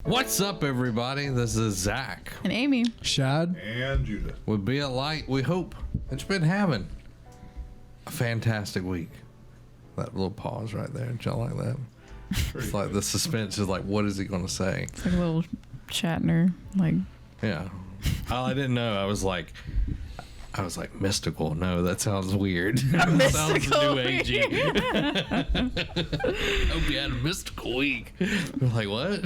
What's up, everybody? This is Zach. And Amy. Shad. And Judah. We'll be at light. We hope that you've been having a fantastic week. That little pause right there. Did y'all like that? It's like the suspense is like, what is he going to say? It's like a little Shatner. Like, yeah. I didn't know. I was like, mystical. No, that sounds weird. That sounds new agey. Hope you had a mystical week. We're like, what?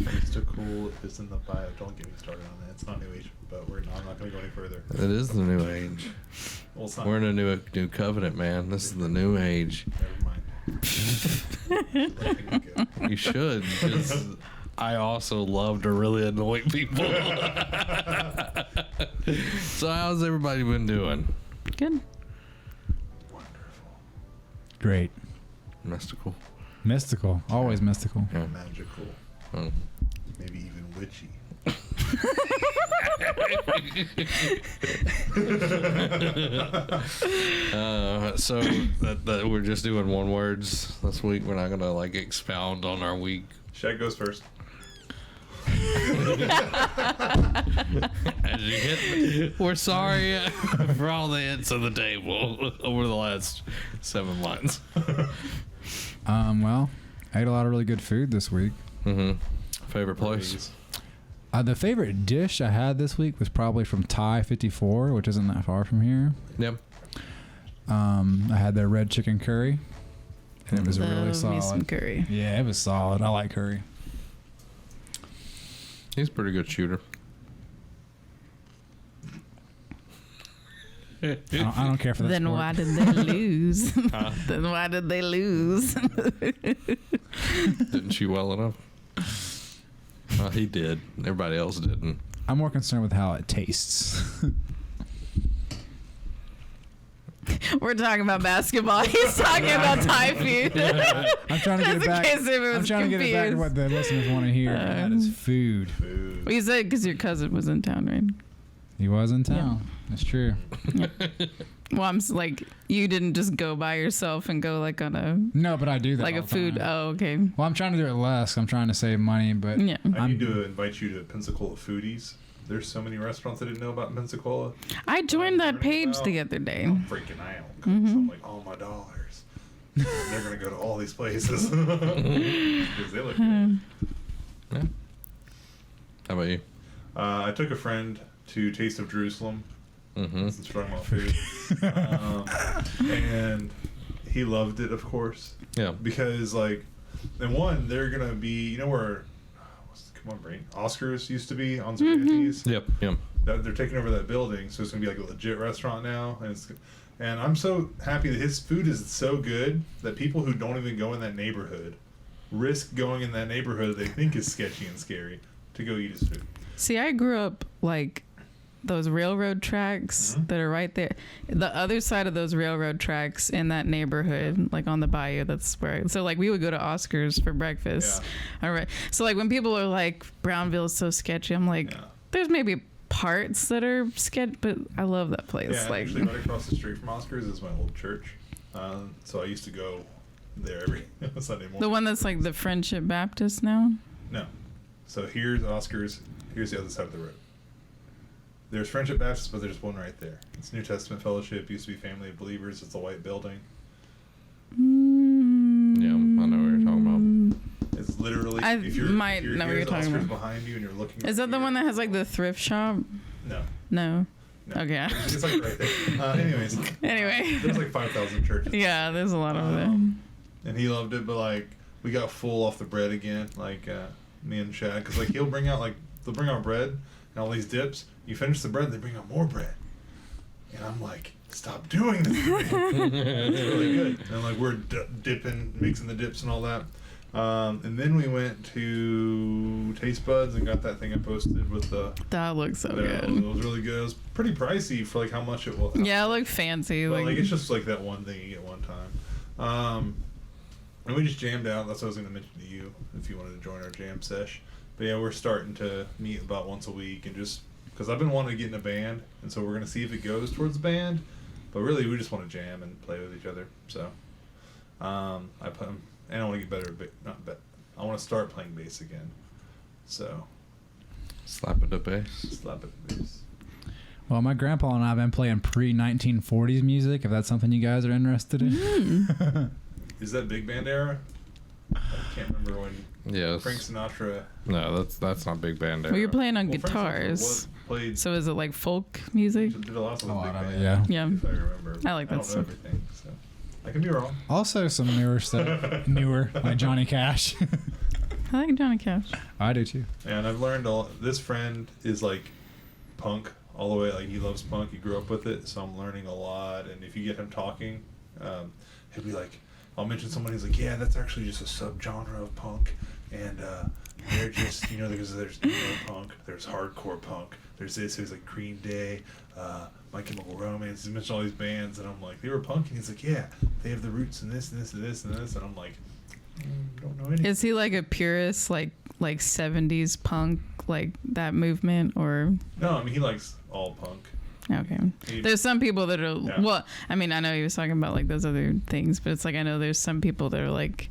Mystical is in the bio. Don't get me started on that. It's not new age, but I'm not going to go any further. It is the new age. Well, it's not. We're in a new covenant, man. This is the new age. Never mind. You should, because I also love to really annoy people. So how's everybody been doing? good. Wonderful. Great. Mystical. Mystical. Always mystical. Yeah. Magical. Oh. Maybe even witchy. So that we're just doing one words this week. We're not gonna like expound on our week. Shad goes first. As you hit, we're sorry for all the hits on the table over the last 7 months. Well, I ate a lot of really good food this week. Favorite place? The favorite dish I had this week was probably from Thai 54, which isn't that far from here. Yep. I had their red chicken curry, and it was really Love me some solid. curry. Yeah, it was solid. I like curry. He's a pretty good shooter. I don't care for that Then sport. why did they lose? Then why did they lose? Didn't shoot well enough? Well, he did. Everybody else didn't. I'm more concerned with how it tastes. We're talking about basketball. He's talking about Thai food. I'm trying to get it Just in back. case everyone's I'm trying to get it back to what the listeners want to hear. And that is food. Food. Well, you said because your cousin was in town, right? He was in town. That's true. Well, I'm like, you didn't just go by yourself and go like on a No, but I do that like all a the food. time. Oh, okay. Well, I'm trying to do it less. I'm trying to save money, but Yeah. I need to invite you to Pensacola Foodies. There's so many restaurants I didn't know about in Pensacola. I joined that page the other day. I'm freaking out. 'Cause I'm like, all my dollars. They're going to go to all these places. Because they look good. Yeah. How about you? I took a friend to Taste of Jerusalem. Since we're talking about food. And he loved it, of course. Yeah. Because, like, and one, they're going to be, you know where, come on, brain, Oscars used to be on Cervantes? Yep. Yep. They're taking over that building, so it's going to be like a legit restaurant now. And I'm so happy that his food is so good that people who don't even go in that neighborhood risk going in that neighborhood they think is sketchy and scary to go eat his food. See, I grew up like those railroad tracks that are right there. The other side of those railroad tracks in that neighborhood, like on the bayou, that's where. So, like, we would go to Oscars for breakfast. Yeah. All right. So, like, when people are like, Brownville is so sketchy, I'm like, there's maybe parts that are sketchy, but I love that place. Yeah, like, actually, right across the street from Oscars is my old church. So I used to go there every Sunday morning. the one that's like the Friendship Baptist now. No. So here's Oscars. Here's the other side of the road. There's Friendship Baptist, but there's one right there. It's New Testament Fellowship. Used to be Family of Believers. It's a white building. Yeah, I know what you're talking about. It's literally. I if you're, might if you're, know what here's you're talking Oscars about. behind you, and you're looking. Is that the here. one that has like the thrift shop? No. No. No. Okay. It's like right there. Anyways. Anyway. There's like 5,000 churches. Yeah, there's a lot over there. And he loved it, but like we got full off the bread again, like me and Shad, because like they'll bring out bread and all these dips. You finish the bread, they bring out more bread, and I'm like, stop doing this to me. It's really good. And like we're dipping, mixing the dips and all that. And then we went to Taste Buds and got that thing I posted with the. That looks so good. It was really good. It was pretty pricey for like how much it was. Yeah, it looked fancy. But like it's just like that one thing you get one time. And we just jammed out. That's what I was going to mention to you if you wanted to join our jam sesh. But yeah, we're starting to meet about once a week and just because I've been wanting to get in a band, and so we're going to see if it goes towards the band. But really, we just want to jam and play with each other. So I want to get better at I want to start playing bass again. So Slap at the bass. slap at the bass. Well, my grandpa and I have been playing pre-1940s music, if that's something you guys are interested in. Is that big band era? I can't remember when Yes. Frank Sinatra. No, that's not big band era. Well, you're playing on Well, Frank Sinatra guitars. played. So is it like folk music? Did a lot of Oh, big I don't- band. yeah. Yeah. If I remember. I like that I don't know stuff. everything, so I can be wrong. Also, some newer stuff. Newer, like Johnny Cash. I like Johnny Cash. I do too. And I've learned this friend is like punk all the way. Like he loves punk. He grew up with it. So I'm learning a lot. And if you get him talking, he'll be like, I'll mention someone. He's like, yeah, that's actually just a subgenre of punk. And they're just, there's emo punk, there's hardcore punk, there's this. He's like Green Day, My Chemical Romance. He mentioned all these bands, and I'm like, they were punk. And he's like, yeah, they have the roots in this and this and this and this. And I'm like, don't know anything. Is he like a purist, like 70s punk, like that movement, or? No, I mean he likes all punk. Okay. There's some people that are, Yeah. well, I mean, I know he was talking about like those other things, but it's like, I know there's some people that are like,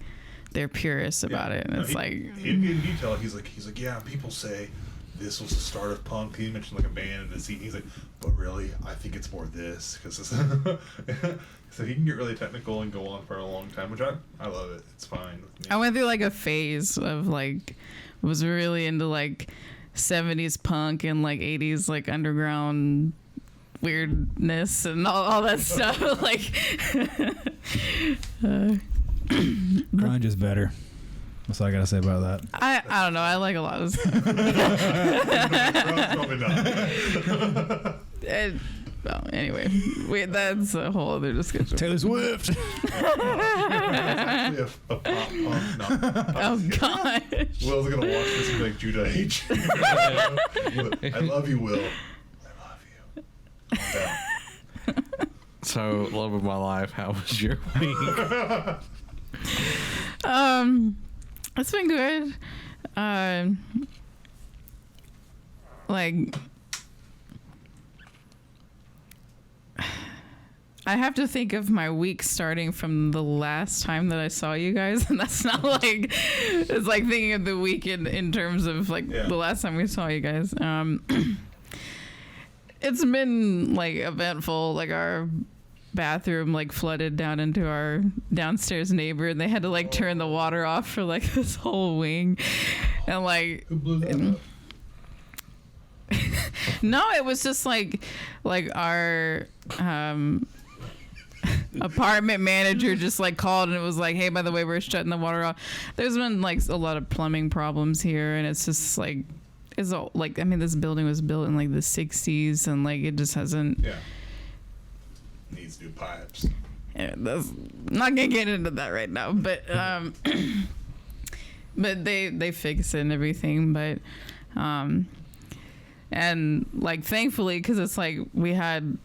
they're purists about it. And No, it's he in detail. He's like, yeah, people say this was the start of punk. He mentioned like a band and the scene. He's like, but really, I think it's more this because so he can get really technical and go on for a long time, which I love it. It's fine with me. I went through like a phase of like, was really into like 70s punk and like 80s like underground weirdness and all that stuff. Like, Grunge is better. That's all I gotta say about that. I don't know. I like a lot of stuff. Probably not. Well, anyway, that's a whole other discussion. Taylor Swift. Actually a pop punk. No, Oh gosh. Will's gonna watch this and be like, Judah H. I love you, Will. I love you. Calm down. So, love of my life, how was your week? It's been good. Like, I have to think of my week starting from the last time that I saw you guys, and that's not like, it's like thinking of the week in terms of like the last time we saw you guys. It's been like eventful. Like our bathroom like flooded down into our downstairs neighbor, and they had to like turn the water off for like this whole wing, and like Who blew that up? no, it was just like our apartment manager just like called and it was like, hey, by the way, we're shutting the water off. There's been like a lot of plumbing problems here, and it's just like, it's all like, I mean, this building was built in like the 60s, and like it just hasn't. Yeah. Needs new pipes. Yeah, that's not gonna get into that right now, but but they fix it and everything, but and like thankfully, because it's like we had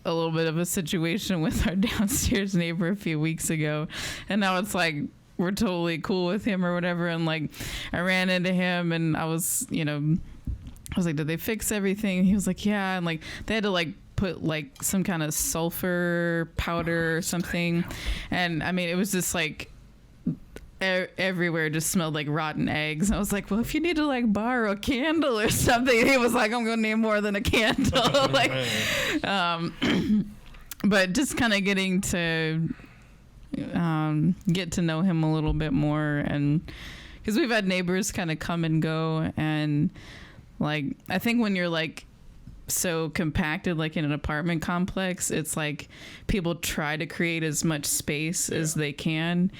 a little bit of a situation with our downstairs neighbor a few weeks ago, and now it's like we're totally cool with him or whatever. And like I ran into him and I was like, did they fix everything? He was like, yeah. And like they had to like put like some kind of sulfur powder or something, and I mean it was just like everywhere just smelled like rotten eggs. I was like, well, if you need to like borrow a candle or something. He was like, I'm gonna need more than a candle. Like but just kind of getting to get to know him a little bit more, and because we've had neighbors kind of come and go, and like I think when you're like so compacted like in an apartment complex, it's like people try to create as much space as they can,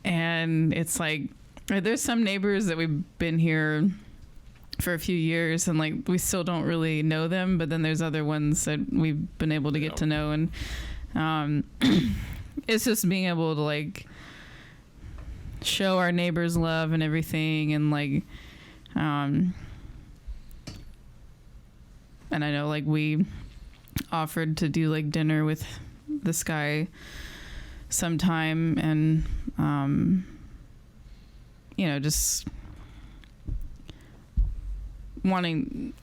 and it's like there's some neighbors that we've been here for a few years and like we still don't really know them, but then there's other ones that we've been able to get to know, and it's just being able to like show our neighbors love and everything, and like and I know like we offered to do like dinner with this guy sometime, and just wanting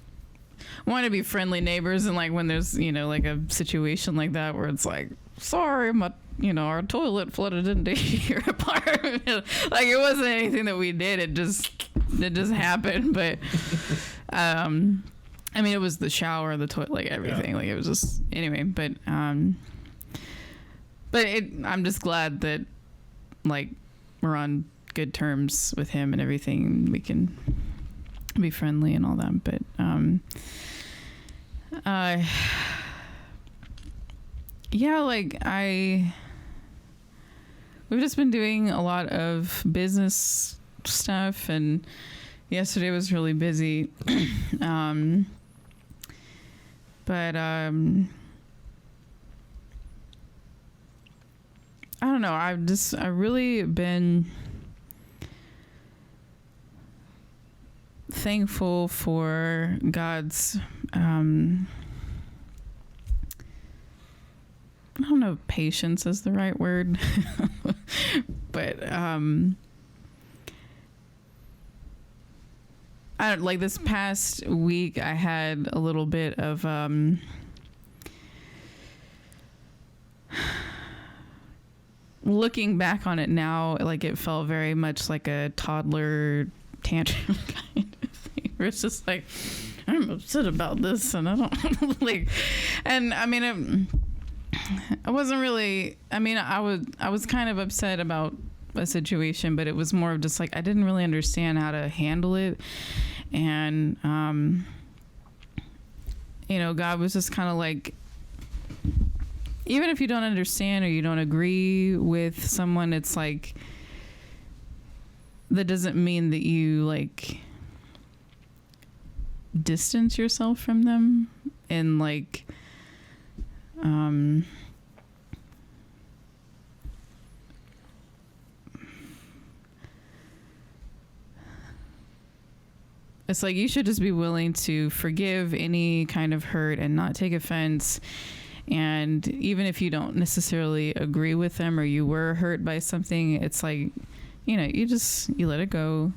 to be friendly neighbors, and like when there's like a situation like that where it's like, sorry, my our toilet flooded into your apartment. Like, it wasn't anything that we did. It just happened. But, I mean, it was the shower, the toilet, like everything. Yeah. Like, it was just, anyway. But I'm just glad that, like, we're on good terms with him and everything. We can be friendly and all that. But, yeah, like, we've just been doing a lot of business stuff, and yesterday was really busy. But I don't know. I've really been thankful for God's, I don't know if patience is the right word, but I don't, like, this past week I had a little bit of looking back on it now, like, it felt very much like a toddler tantrum kind of thing, where it's just like, I'm upset about this, and I don't like, and I mean, I wasn't really, I mean, I was kind of upset about a situation, but it was more of just like, I didn't really understand how to handle it. And, God was just kind of like, even if you don't understand or you don't agree with someone, it's like, that doesn't mean that you, like, distance yourself from them. And, like, it's like, you should just be willing to forgive any kind of hurt and not take offense. And even if you don't necessarily agree with them or you were hurt by something, it's like, you let it go.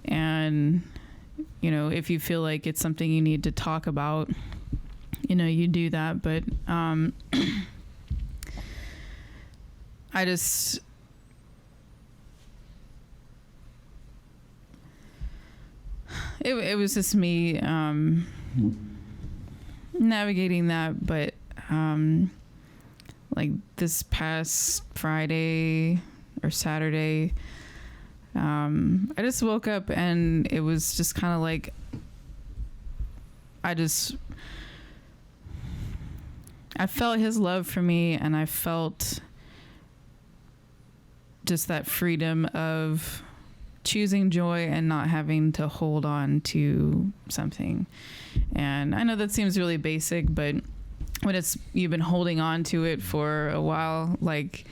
And, if you feel like it's something you need to talk about, you do that. But it was just me navigating that. But like, this past Friday or Saturday, I just woke up and it was just kind of like, I felt his love for me, and I felt just that freedom of choosing joy and not having to hold on to something. And I know that seems really basic, but when you've been holding on to it for a while, like,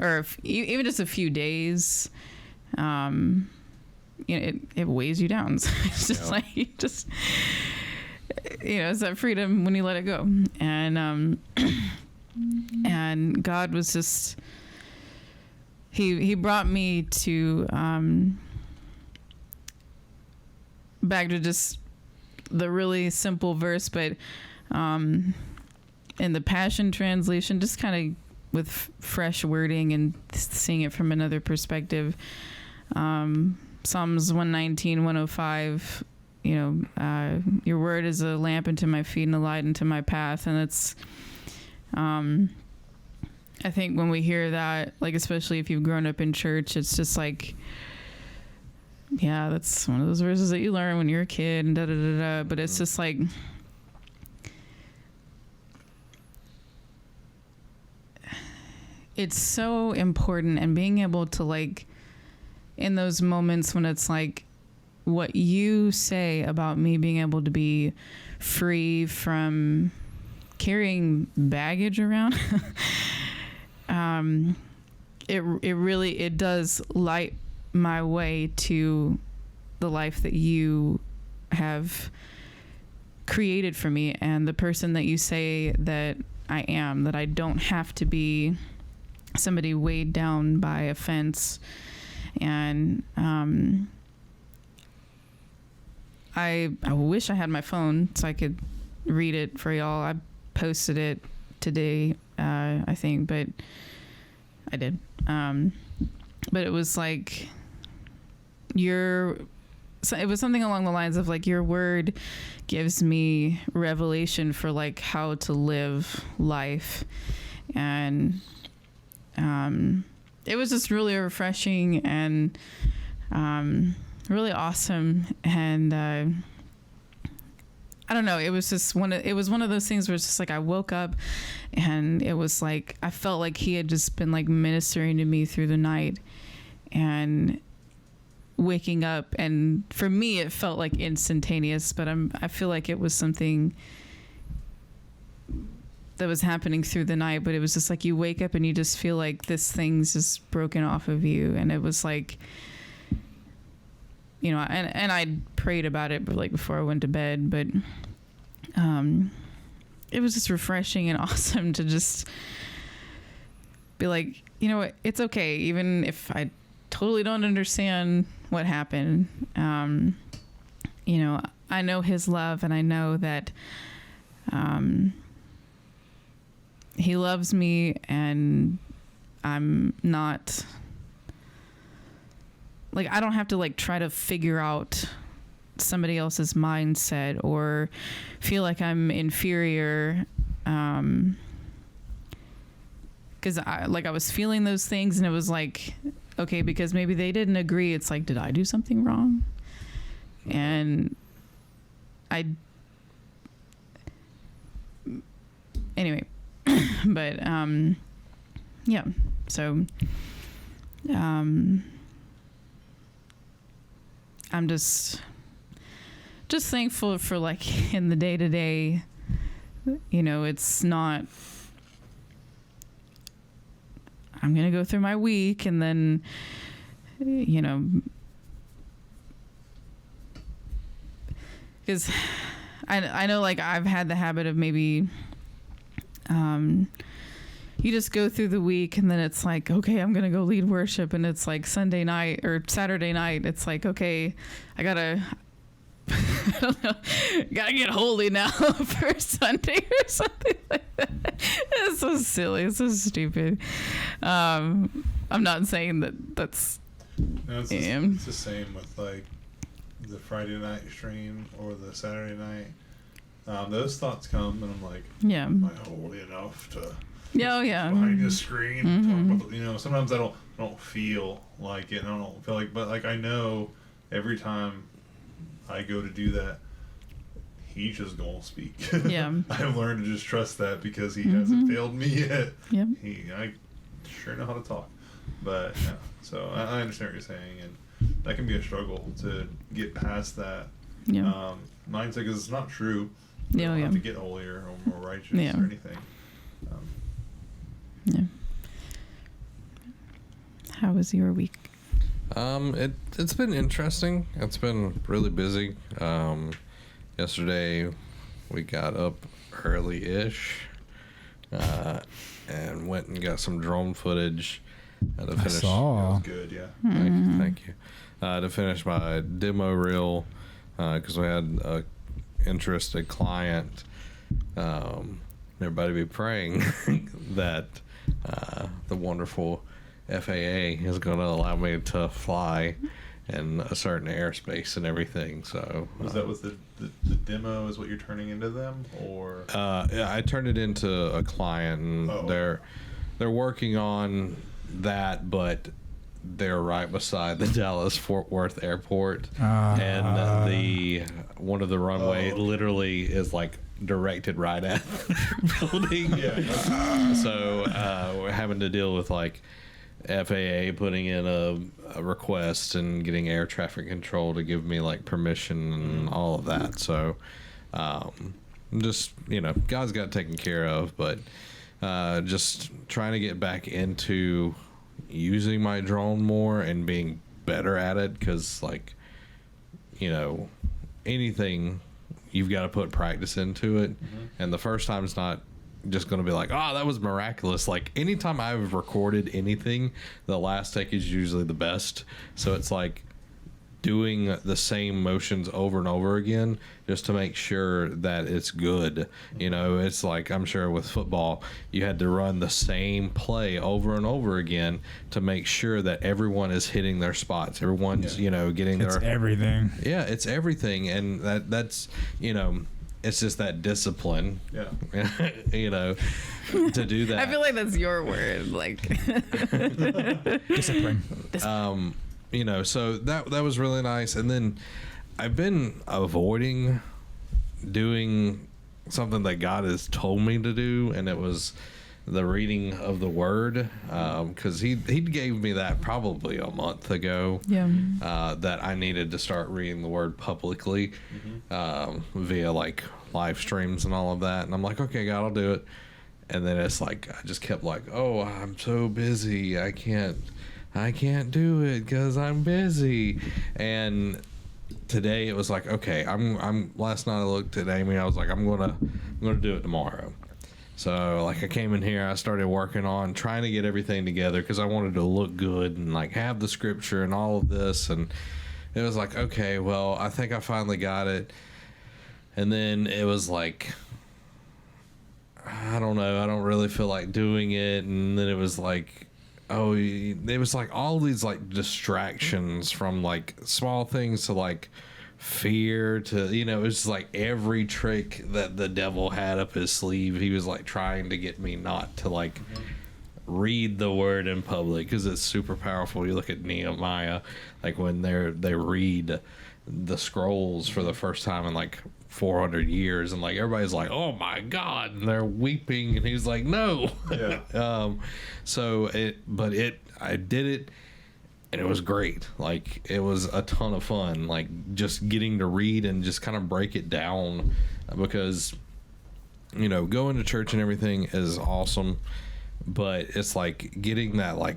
or even just a few days, it weighs you down. So it's just like, it's that freedom when you let it go. And and God was just, he brought me to back to just the really simple verse, but in the Passion Translation, just kind of with fresh wording and seeing it from another perspective. Psalms 119, 105, your word is a lamp unto my feet and a light unto my path. And it's, I think when we hear that, like, especially if you've grown up in church, it's just like, yeah, that's one of those verses that you learn when you're a kid and da da da da. But it's just like, it's so important, and being able to, like, in those moments when it's like, what you say about me being able to be free from carrying baggage around, it does light my way to the life that you have created for me, and the person that you say that I am, that I don't have to be somebody weighed down by offense. And I wish I had my phone so I could read it for y'all. I posted it today, I think, but I did. But it was like it was something along the lines of like, your word gives me revelation for like how to live life. And it was just really refreshing and really awesome. And I don't know, it was just one of those things where it's just like I woke up and it was like I felt like he had just been like ministering to me through the night, and waking up, and for me it felt like instantaneous, but I feel like it was something that was happening through the night. But it was just like you wake up and you just feel like this thing's just broken off of you, and it was like, you know, and I prayed about it like before I went to bed, but it was just refreshing and awesome to just be like, you know what, it's okay, even if I totally don't understand what happened. You know, I know his love, and I know that he loves me, and I'm not like, I don't have to like try to figure out somebody else's mindset or feel like I'm inferior. Cause I was feeling those things, and it was like, okay, because maybe they didn't agree. It's like, did I do something wrong? And anyway, but yeah, so I'm just thankful for like in the day to day, you know, it's not, I'm going to go through my week and then, you know, because I know like I've had the habit of maybe, you just go through the week and then it's like, okay, I'm going to go lead worship. And it's like Sunday night or Saturday night. It's like, okay, I gotta get holy now for Sunday or something like that. It's so silly. It's so stupid. I'm not saying that's. No, it's the same with like the Friday night stream or the Saturday night. Those thoughts come and I'm like, yeah, am I holy enough to? Yeah, yeah. Behind the screen, talk about, you know, sometimes I don't feel like it, and I don't feel like, but like I know every time I go to do that, he's just gonna speak. Yeah. I've learned to just trust that because he hasn't failed me yet. Yep. I sure know how to talk, but yeah. So I understand what you're saying, and that can be a struggle to get past that mindset, because it's not true. You don't have to get holier or more righteous or anything. Yeah. How was your week? It's been interesting. It's been really busy. Yesterday we got up early-ish and went and got some drone footage to finish. I saw. It was good, yeah. Thank you. To finish my demo reel, because we had a interested client. Everybody be praying that the wonderful FAA is going to allow me to fly in a certain airspace and everything. So was that with the demo is what you're turning into them, or? Yeah, I turned it into a client, and they're working on that, but they're right beside the Dallas Fort Worth airport, and the one of the runway literally is like directed right at the building. So we're having to deal with like FAA putting in a request and getting air traffic control to give me like permission and all of that. So just, you know, God's got it taken care of, but just trying to get back into using my drone more and being better at it, because like, you know, anything you've got to put practice into it, and the first time it's not just going to be like, oh, that was miraculous. Like anytime I've recorded anything, the last take is usually the best. So it's like doing the same motions over and over again just to make sure that it's good. You know, it's like, I'm sure with football, you had to run the same play over and over again to make sure that everyone is hitting their spots. Everyone's, you know, getting It's their everything. Yeah, it's everything. And that's, you know, it's just that discipline, you know, to do that. I feel like that's your word, like Discipline. You know, so that was really nice. And then I've been avoiding doing something that God has told me to do, and it was the reading of the Word, because he gave me that probably a month ago. That I needed to start reading the Word publicly, via like live streams and all of that. And I'm like, okay, God, I'll do it. And then it's like I just kept like, oh, I'm so busy, I can't do it because I'm busy. And today it was like, okay, I'm last night I looked at Amy, I was like, I'm gonna do it tomorrow. So like I came in here, I started working on trying to get everything together because I wanted to look good and like have the scripture and all of this. And it was like, okay, well, I think I finally got it. And then it was like, I don't know, I don't really feel like doing it. And then it was like, oh, it was like all these like distractions from like small things to like fear to, you know, it was like every trick that the devil had up his sleeve. He was like trying to get me not to like read the Word in public because it's super powerful. You look at Nehemiah, like when they read the scrolls for the first time in like 400 years, and like everybody's like, oh my God, and they're weeping, and he's like, no. So I did it, and it was great. Like it was a ton of fun, like just getting to read and just kind of break it down, because you know, going to church and everything is awesome, but it's like getting that like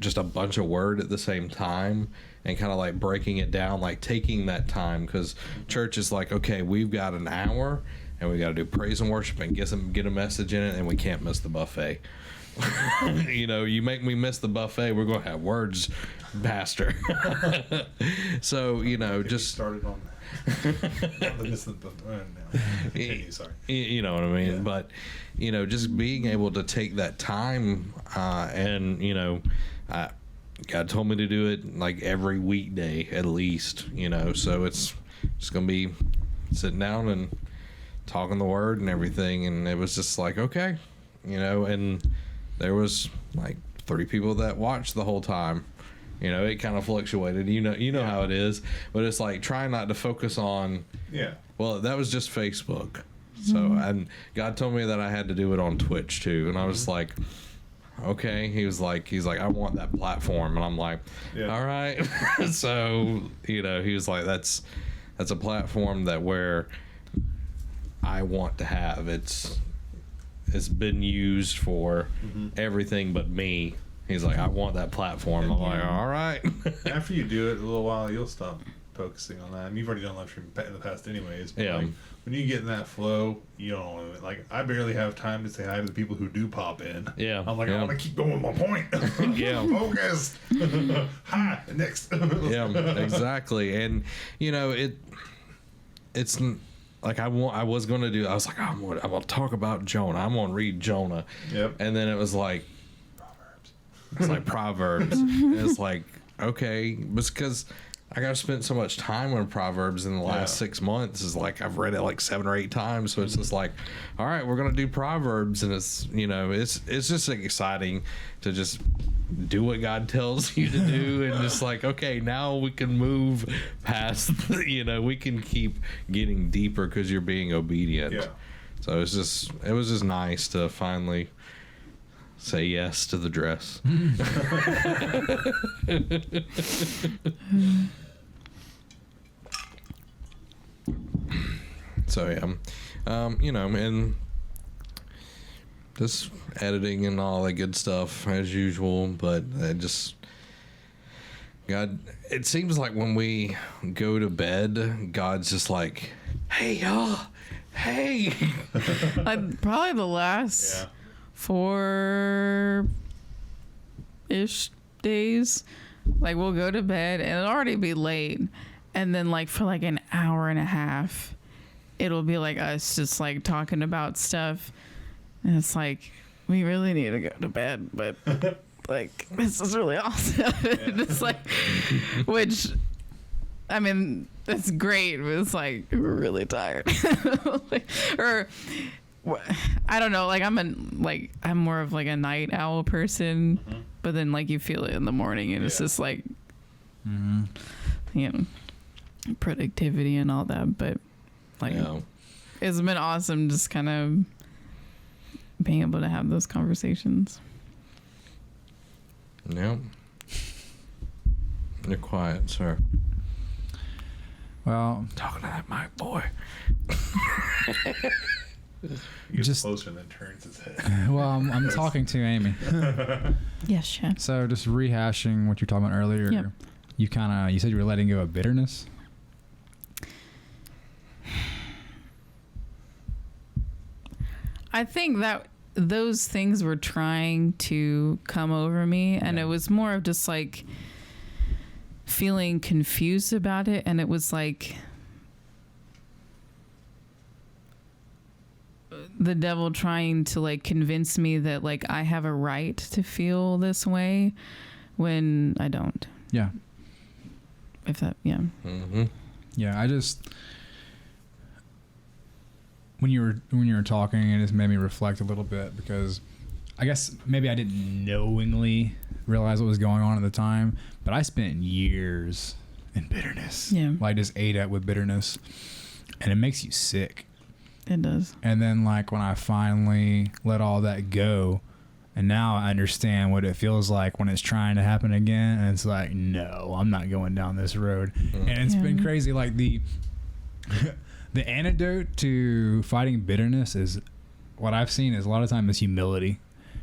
just a bunch of word at the same time and kind of like breaking it down, like taking that time, because church is like, okay, we've got an hour and we got to do praise and worship and get a message in it, and we can't miss the buffet. You know, you make me miss the buffet, we're going to have words, pastor. So, you know, just started on that. Sorry. You know what I mean? Yeah. But, you know, just being able to take that time, and, you know, God told me to do it like every weekday at least, you know, so it's just going to be sitting down and talking the Word and everything. And it was just like, okay, you know, and there was like 30 people that watched the whole time. You know, it kind of fluctuated. You know how it is, but it's like trying not to focus on. Yeah. Well, that was just Facebook. So, and God told me that I had to do it on Twitch too, and I was like, okay. He's like, I want that platform, and I'm like, all right. So, you know, he was like, that's a platform that where I want to have. It's been used for everything but me. He's like, I want that platform. I'm like, all right. After you do it a little while, you'll stop focusing on that. And you've already done live stream in the past anyways. But like, when you get in that flow, you don't, like, I barely have time to say hi to the people who do pop in. Yeah. I'm like, I want to keep going with my point. Focus. Hi, next. Exactly. And, you know, it's like I was going to do, I was like, I'm going to talk about Jonah. I'm going to read Jonah. Yep. And then it was like, it's like Proverbs. And it's like, okay, because I got spent so much time on Proverbs in the last 6 months. Is like I've read it like 7 or 8 times. So it's just like, all right, we're gonna do Proverbs, and it's, you know, it's just exciting to just do what God tells you to do, and just like, okay, now we can move past. You know, we can keep getting deeper because you're being obedient. Yeah. So it was just nice to finally say yes to the dress. So yeah, you know, and just editing and all that good stuff as usual. But God, it seems like when we go to bed, God's just like, hey y'all, hey. Probably the last 4-ish days, Like we'll go to bed and it'll already be late, and then like for like an hour and a half, it'll be like us just like talking about stuff, and it's like we really need to go to bed, but like this is really awesome. It's like, which, I mean, that's great, but it's like we're really tired. Like, or I don't know, like I'm more of like a night owl person, but then like you feel it in the morning, and it's just like, you know, productivity and all that. But like, it's been awesome just kind of being able to have those conversations. Yeah. You're quiet, sir. Well, Talking to that mic, boy. He gets Just- closer and then turns his head. well, I'm talking to Amy. Yes, Shad. So just rehashing what you were talking about earlier. Yep. You said you were letting go of bitterness. I think that those things were trying to come over me, and it was more of just like feeling confused about it, and it was like the devil trying to like convince me that like I have a right to feel this way when I don't. Yeah. If that, yeah. Mm-hmm. Yeah, I just when you were talking, it just made me reflect a little bit, because I guess maybe I didn't knowingly realize what was going on at the time, but I spent years in bitterness. Yeah. Like just ate at with bitterness, and it makes you sick. It does. And then like when I finally let all that go, and now I understand what it feels like when it's trying to happen again, and it's like, no, I'm not going down this road. And it's been crazy. Like the antidote to fighting bitterness is, what I've seen is a lot of time is humility,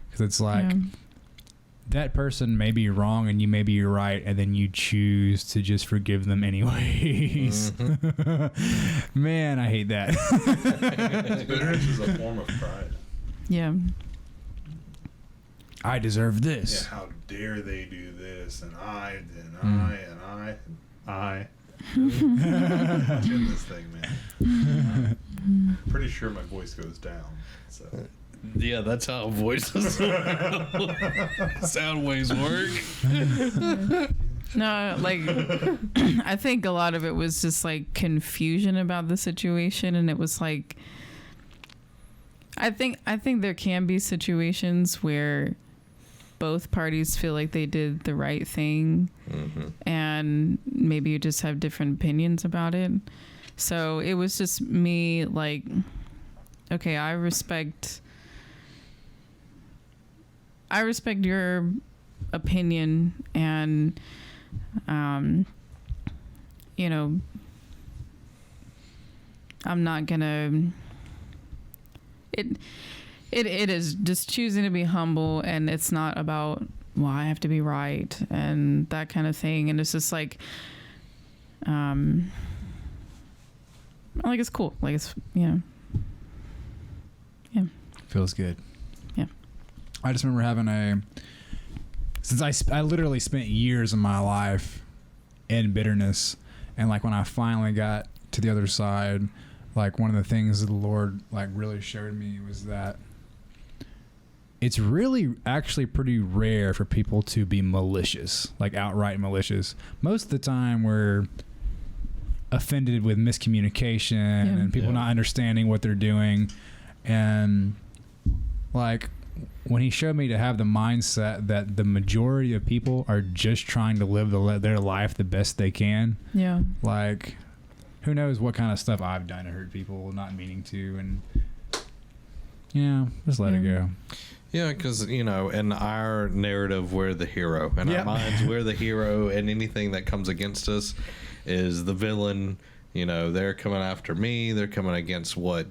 because it's like that person may be wrong and you may be right, and then you choose to just forgive them anyways. Man, I hate that. Bitterness is a form of pride. Yeah. I deserve Yeah, this. how dare they do this, and I. In this thing, man. Pretty sure my voice goes down. So. Yeah, that's how voices sound waves work. No, like I think a lot of it was just like confusion about the situation, and it was like I think there can be situations where both parties feel like they did the right thing, and maybe you just have different opinions about it. So it was just me like, okay, I respect your opinion, and you know, I'm not gonna it is just choosing to be humble, and it's not about, well, I have to be right and that kind of thing. And it's just like like it's cool, like it's Feels good. Yeah. I just remember since I literally spent years of my life in bitterness, and like when I finally got to the other side, like one of the things that the Lord like really showed me was that it's really actually pretty rare for people to be malicious, like outright malicious. Most of the time we're offended with miscommunication and people not understanding what they're doing. And like when he showed me to have the mindset that the majority of people are just trying to live their life the best they can. Yeah. Like, who knows what kind of stuff I've done to hurt people, not meaning to, and just let it go. Yeah, because, in our narrative, we're the hero. In our minds, we're the hero, and anything that comes against us is the villain. They're coming after me. They're coming against what,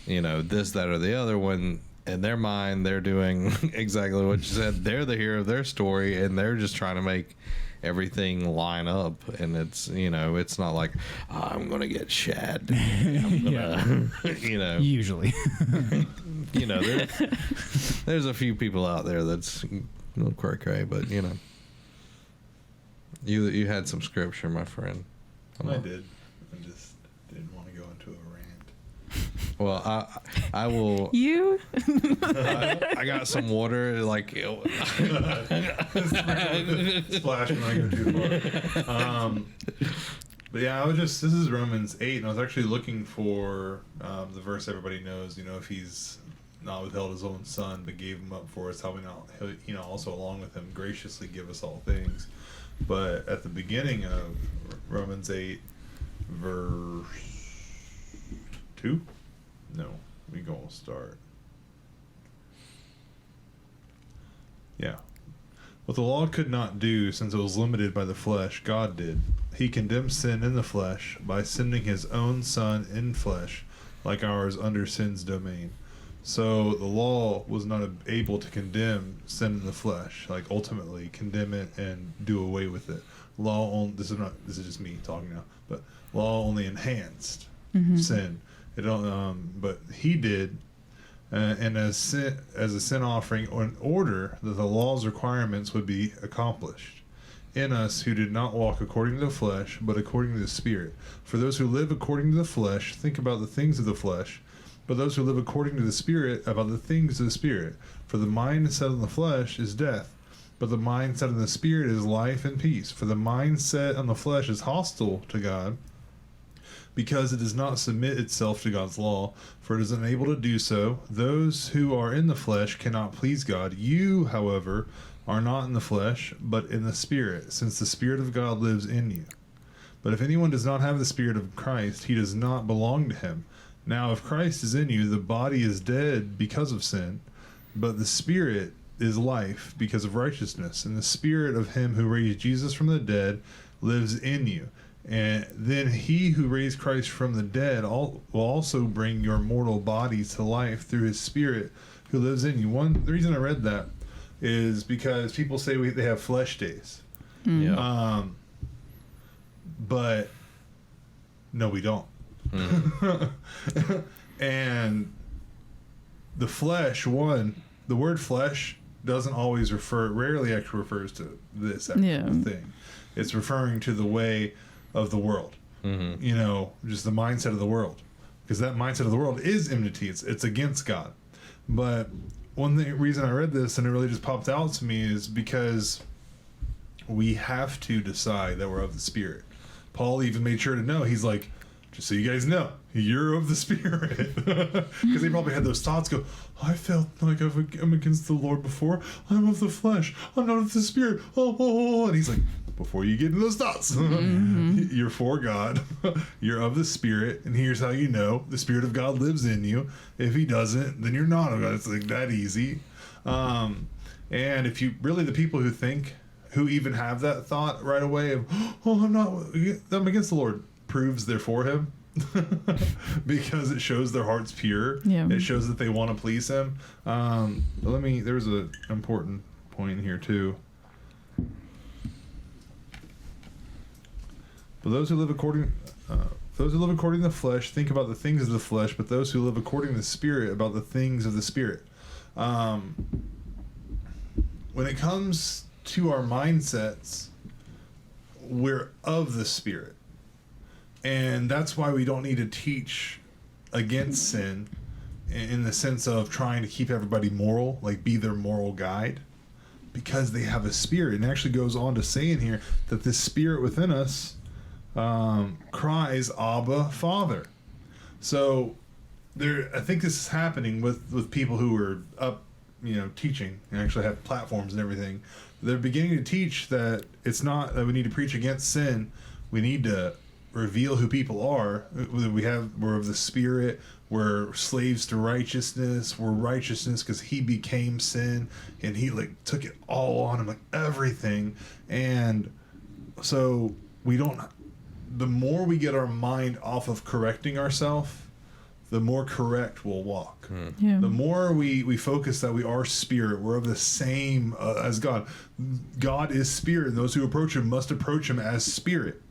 this, that, or the other. When in their mind, they're doing exactly what you said. They're the hero of their story, and they're just trying to make everything line up. And it's, it's not like, I'm going to get Shad. I'm gonna, Usually. There's a few people out there that's a little cray-cray, but, You had some scripture, my friend. I did. I just didn't want to go into a rant. Well, I will. You? I got some water. Like, Splash when I go too far. But yeah, this is Romans 8, and I was actually looking for the verse everybody knows. If he's not withheld his own son, but gave him up for us, how we not, also along with him graciously give us all things. But at the beginning of Romans 8, verse 2, no, we gonna start. Yeah. What the law could not do, since it was limited by the flesh, God did. He condemned sin in the flesh by sending his own son in flesh, like ours, under sin's domain. So the law was not able to condemn sin in the flesh, like ultimately condemn it and do away with it. This is just me talking now, but law only enhanced sin. It don't, but he did. And as a sin offering, in order that the law's requirements would be accomplished in us who did not walk according to the flesh, but according to the Spirit. For those who live according to the flesh think about the things of the flesh, but those who live according to the Spirit about the things of the Spirit. For the mind set on the flesh is death, but the mind set on the Spirit is life and peace. For the mind set on the flesh is hostile to God, because it does not submit itself to God's law, for it is unable to do so. Those who are in the flesh cannot please God. You, however, are not in the flesh, but in the Spirit, since the Spirit of God lives in you. But if anyone does not have the Spirit of Christ, he does not belong to him. Now, if Christ is in you, the body is dead because of sin, but the Spirit is life because of righteousness. And the Spirit of him who raised Jesus from the dead lives in you. And then he who raised Christ from the dead will also bring your mortal bodies to life through his Spirit who lives in you. The reason I read that is because people say they have flesh days. Yeah. But no, we don't. And the flesh, the word flesh doesn't always rarely actually refers to this actual thing. It's referring to the way of the world, just the mindset of the world, because that mindset of the world is enmity. It's against God. But reason I read this and it really just popped out to me is because we have to decide that we're of the Spirit. Paul even made sure to know, he's like, just so you guys know, you're of the Spirit. Because they probably had those thoughts go, I felt like I'm against the Lord before. I'm of the flesh. I'm not of the Spirit. Oh. And he's like, before you get into those thoughts, you're for God. You're of the Spirit. And here's how you know the Spirit of God lives in you. If he doesn't, then you're not of God. It's like that easy. And if you really, the people who even have that thought right away of, I'm against the Lord, proves they're for him. Because it shows their heart's pure. It shows that they want to please him. There's an important point here too. But those who live according to the flesh think about the things of the flesh, but those who live according to the Spirit about the things of the Spirit. When it comes to our mindsets, we're of the Spirit. And that's why we don't need to teach against sin in the sense of trying to keep everybody moral, like be their moral guide, because they have a Spirit. And it actually goes on to say in here that this Spirit within us cries, Abba, Father. So I think this is happening with people who are up, teaching and actually have platforms and everything. They're beginning to teach that it's not that we need to preach against sin. We need to reveal who people are. We're of the Spirit. We're slaves to righteousness. We're righteousness because he became sin and he took it all on him, everything. And so the more we get our mind off of correcting ourselves, the more correct we'll walk. The more we focus that we are Spirit, we're of the same as God. God is Spirit, and those who approach him must approach him as Spirit.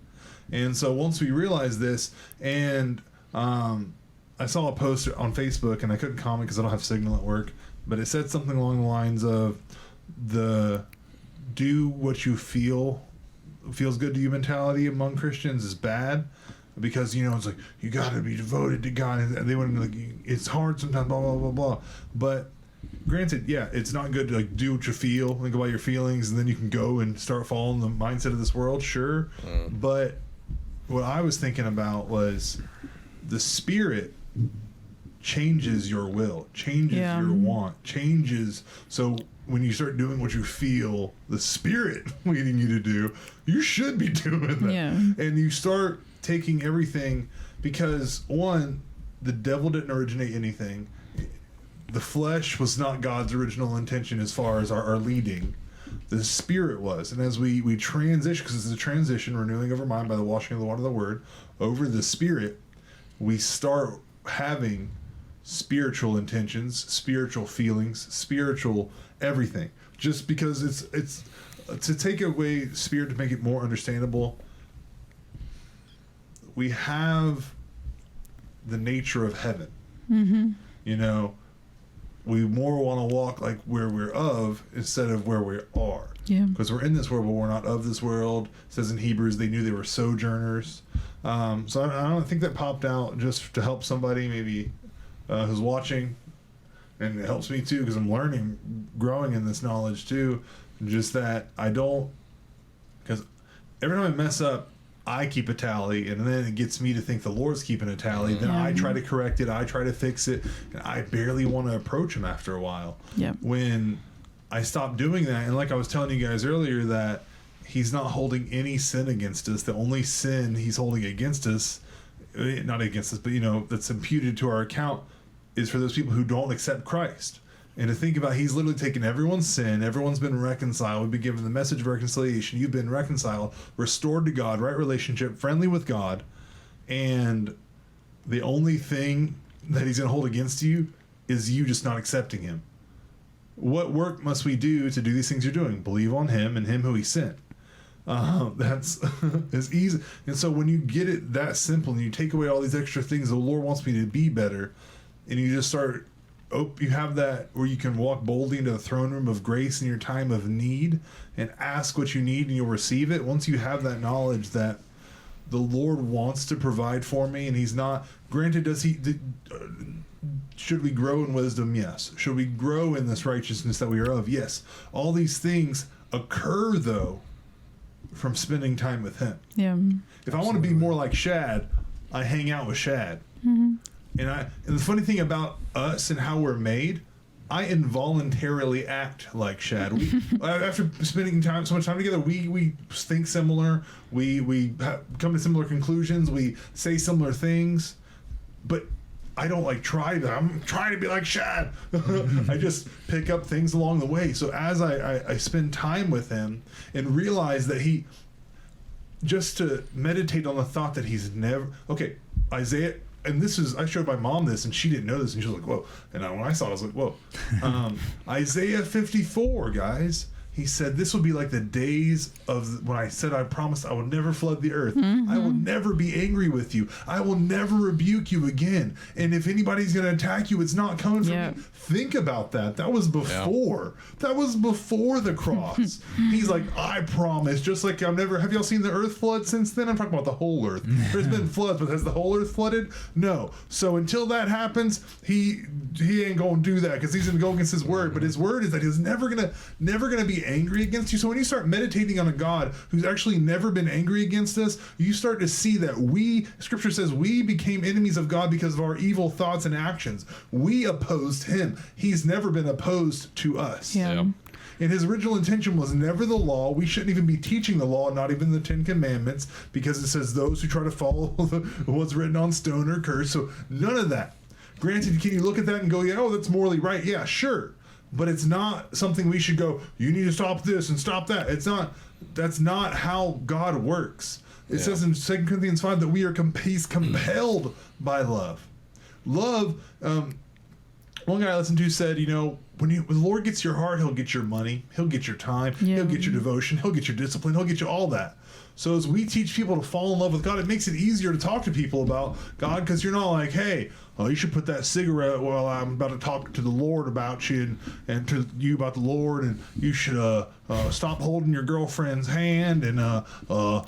And so once we realize this, and I saw a post on Facebook, and I couldn't comment because I don't have signal at work, but it said something along the lines of do what you feel feels good to you mentality among Christians is bad, because it's like you got to be devoted to God, and they want to like it's hard sometimes, blah blah blah blah. But granted, yeah, it's not good to like do what you feel, think about your feelings, and then you can go and start following the mindset of this world. Sure, but what I was thinking about was the Spirit changes your will, changes your want, changes. So when you start doing what you feel the Spirit leading you to do, you should be doing that. Yeah. And you start taking everything, because one, the devil didn't originate anything. The flesh was not God's original intention as far as our leading. The Spirit was. And as we transition, because it's a transition, renewing of our mind by the washing of the water of the Word, over the Spirit, we start having spiritual intentions, spiritual feelings, spiritual everything. Just because it's to take away Spirit to make it more understandable, we have the nature of heaven. Mm-hmm. We more want to walk like where we're of instead of where we are. Yeah. Because we're in this world, but we're not of this world. It says in Hebrews, they knew they were sojourners. So I don't think that popped out just to help somebody maybe who's watching. And it helps me too, because I'm learning, growing in this knowledge too. Just that because every time I mess up, I keep a tally, and then it gets me to think the Lord's keeping a tally. Then I try to correct it, I try to fix it, and I barely want to approach him after a while. Yeah. When I stop doing that, and like I was telling you guys earlier, that he's not holding any sin against us. The only sin he's holding against us, not against us, but that's imputed to our account, is for those people who don't accept Christ. And to think about, he's literally taken everyone's sin. Everyone's been reconciled. We've been given the message of reconciliation. You've been reconciled, restored to God, right relationship, friendly with God. And the only thing that he's going to hold against you is you just not accepting him. What work must we do to do these things you're doing? Believe on him and him who he sent. That's as easy. And so when you get it that simple and you take away all these extra things, the Lord wants me to be better, and you just start... you have that where you can walk boldly into the throne room of grace in your time of need and ask what you need, and you'll receive it. Once you have that knowledge that the Lord wants to provide for me, and he's not... Granted, should we grow in wisdom? Yes. Should we grow in this righteousness that we are of? Yes. All these things occur, though, from spending time with him. Yeah. If I want to be more like Shad, I hang out with Shad. Mm-hmm. And the funny thing about us and how we're made, I involuntarily act like Shad. After spending so much time together, we think similar. We come to similar conclusions. We say similar things, but I don't I'm trying to be like Shad. I just pick up things along the way. So as I spend time with him and realize that just to meditate on the thought that he's never... Okay, Isaiah... And I showed my mom this, and she didn't know this, and she was like, whoa. And when I saw it, I was like, whoa. Isaiah 54, guys. He said, this will be like the days of when I said I promised I will never flood the earth. Mm-hmm. I will never be angry with you. I will never rebuke you again. And if anybody's going to attack you, it's not coming from me. Think about that. That was before. Yeah. That was before the cross. He's like, I promise. Just like have y'all seen the earth flood since then? I'm talking about the whole earth. There's been floods, but has the whole earth flooded? No. So until that happens, he ain't going to do that, because he's going to go against his word. But his word is that he's never going to be angry against you. So when you start meditating on a God who's actually never been angry against us, you start to see that Scripture says we became enemies of God because of our evil thoughts and actions. We opposed him. He's never been opposed to us. Yeah. And his original intention was never the law. We shouldn't even be teaching the law, not even the 10 Commandments, because it says those who try to follow what's written on stone are cursed. So none of that. Granted, can you look at that and go, that's morally right? Yeah, sure. But it's not something we should go, you need to stop this and stop that. That's not how God works. It says in 2 Corinthians 5 that we are compelled by love. Love, one guy I listened to said, when the Lord gets your heart, he'll get your money, he'll get your time, he'll get your devotion, he'll get your discipline, he'll get you all that. So as we teach people to fall in love with God, it makes it easier to talk to people about God, because you're not like, hey, you should put that cigarette while I'm about to talk to the Lord about you and to you about the Lord, and you should stop holding your girlfriend's hand, and we're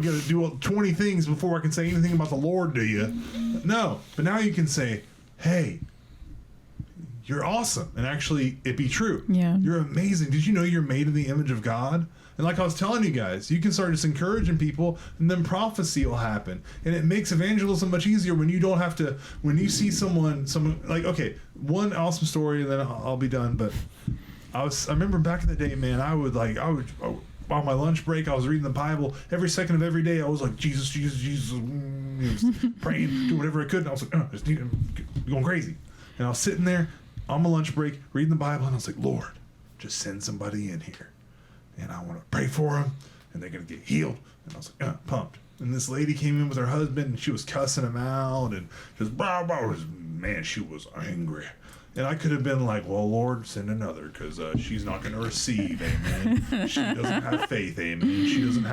gonna do 20 things before I can say anything about the Lord to you. No, but now you can say, hey, you're awesome, and actually it be true. Yeah, you're amazing. Did you know you're made in the image of God? And like I was telling you guys, you can start just encouraging people, and then prophecy will happen. And it makes evangelism much easier when you don't have to, when you see someone like, okay, one awesome story, and then I'll be done. But I remember back in the day, man, I would on my lunch break, I was reading the Bible every second of every day. I was like, Jesus, Jesus, Jesus, praying, do whatever I could. And I was like, just going crazy. And I was sitting there on my lunch break, reading the Bible, and I was like, Lord, just send somebody in here. And I want to pray for them, and they're going to get healed. And I was like, pumped. And this lady came in with her husband, and she was cussing him out, and just, man, she was angry. And I could have been like, well, Lord, send another, because she's not going to receive, amen. She doesn't have faith, amen.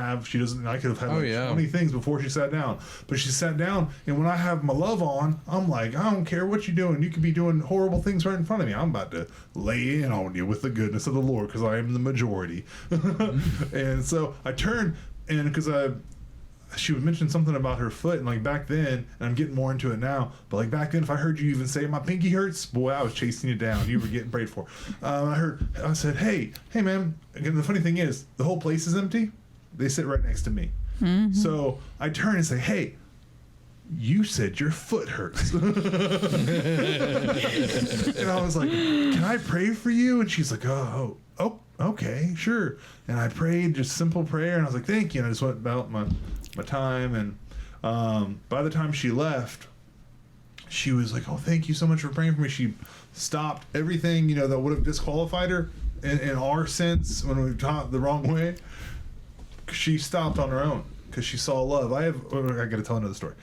I could have had 20 things before she sat down. But she sat down, and when I have my love on, I'm like, I don't care what you're doing. You could be doing horrible things right in front of me. I'm about to lay in on you with the goodness of the Lord, because I am the majority. And so I turned, and because she would mention something about her foot, and like back then, and I'm getting more into it now, but like back then, if I heard you even say my pinky hurts, boy, I was chasing you down. You were getting prayed for. I said, hey man. Again, the funny thing is, the whole place is empty. They sit right next to me. Mm-hmm. So I turn and say, hey, you said your foot hurts. And I was like, can I pray for you? And she's like, oh, okay, sure. And I prayed just simple prayer, and I was like, thank you. And I just went about my time, and by the time she left, she was like, oh, thank you so much for praying for me. She stopped everything that would have disqualified her in our sense when we taught the wrong way. She stopped on her own because she saw love. I gotta tell another story.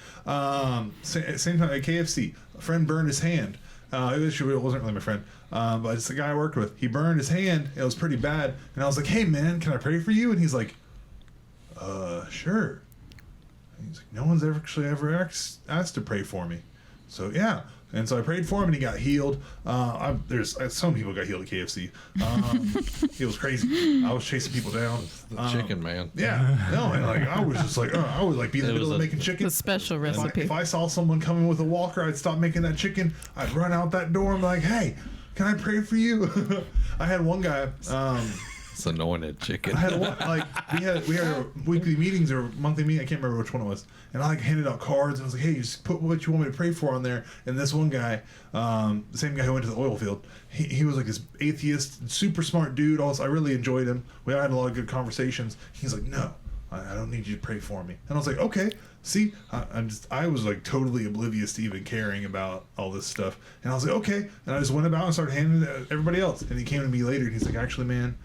Same time at KFC, a friend burned his hand. It wasn't really my friend, but it's the guy I worked with. He burned his hand. It was pretty bad, and I was like, hey man, can I pray for you? And he's like, sure. He's like, no one's ever asked to pray for me. So yeah. And so I prayed for him, and he got healed. There's some people got healed at KFC. It was crazy. I was chasing people down. The chicken man. Yeah. No, and like I was just like, I would like be in the middle of making chicken. The special recipe. If I saw someone coming with a walker, I'd stop making that chicken. I'd run out that door and be like, hey, can I pray for you? I had one guy. It's anointed chicken. I had one, we had our weekly meetings or monthly meeting. I can't remember which one it was. And I handed out cards, and I was like, hey, just put what you want me to pray for on there. And this one guy, the same guy who went to the oil field, he was like this atheist, super smart dude. Also, I really enjoyed him. We had a lot of good conversations. He's like, no, I don't need you to pray for me. And I was like, okay. See, I was like totally oblivious to even caring about all this stuff. And I was like, okay. And I just went about and started handing it to everybody else. And he came to me later, and he's like, actually, man,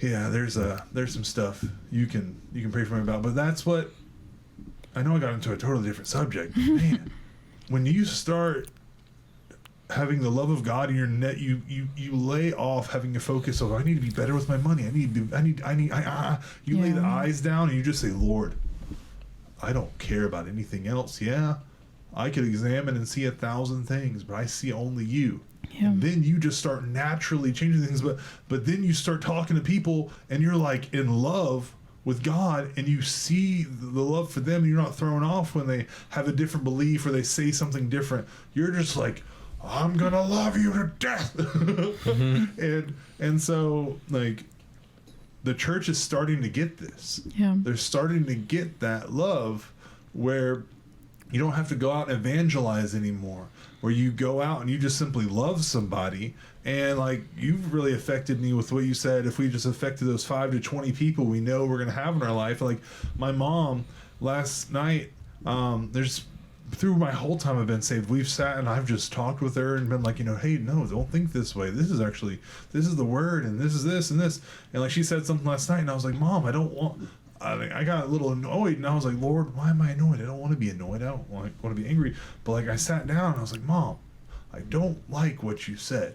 yeah, there's some stuff you can pray for me about. But that's what I know. I got into a totally different subject. Man, when you start having the love of God in your net, you lay off having a focus of I need to be better with my money. You lay the eyes down, and you just say, Lord, I don't care about anything else. Yeah, I could examine and see 1,000 things, but I see only you. Yeah. And then you just start naturally changing things, but then you start talking to people, and you're like in love with God, and you see the love for them, and you're not thrown off when they have a different belief or they say something different. You're just like, I'm gonna love you to death. Mm-hmm. and so like the church is starting to get this. Yeah. They're starting to get that love where you don't have to go out and evangelize anymore, where you go out and you just simply love somebody. And like, you've really affected me with what you said. If we just affected those 5 to 20 people we know we're going to have in our life. Like my mom last night, through my whole time I've been saved, we've sat and I've just talked with her and been like, hey, no, don't think this way. This is the word, and this is this and this. And like she said something last night, and I was like, Mom, I got a little annoyed, and I was like, Lord, why am I annoyed? I don't want to be annoyed. I don't want to be angry. But like I sat down and I was like, Mom, I don't like what you said.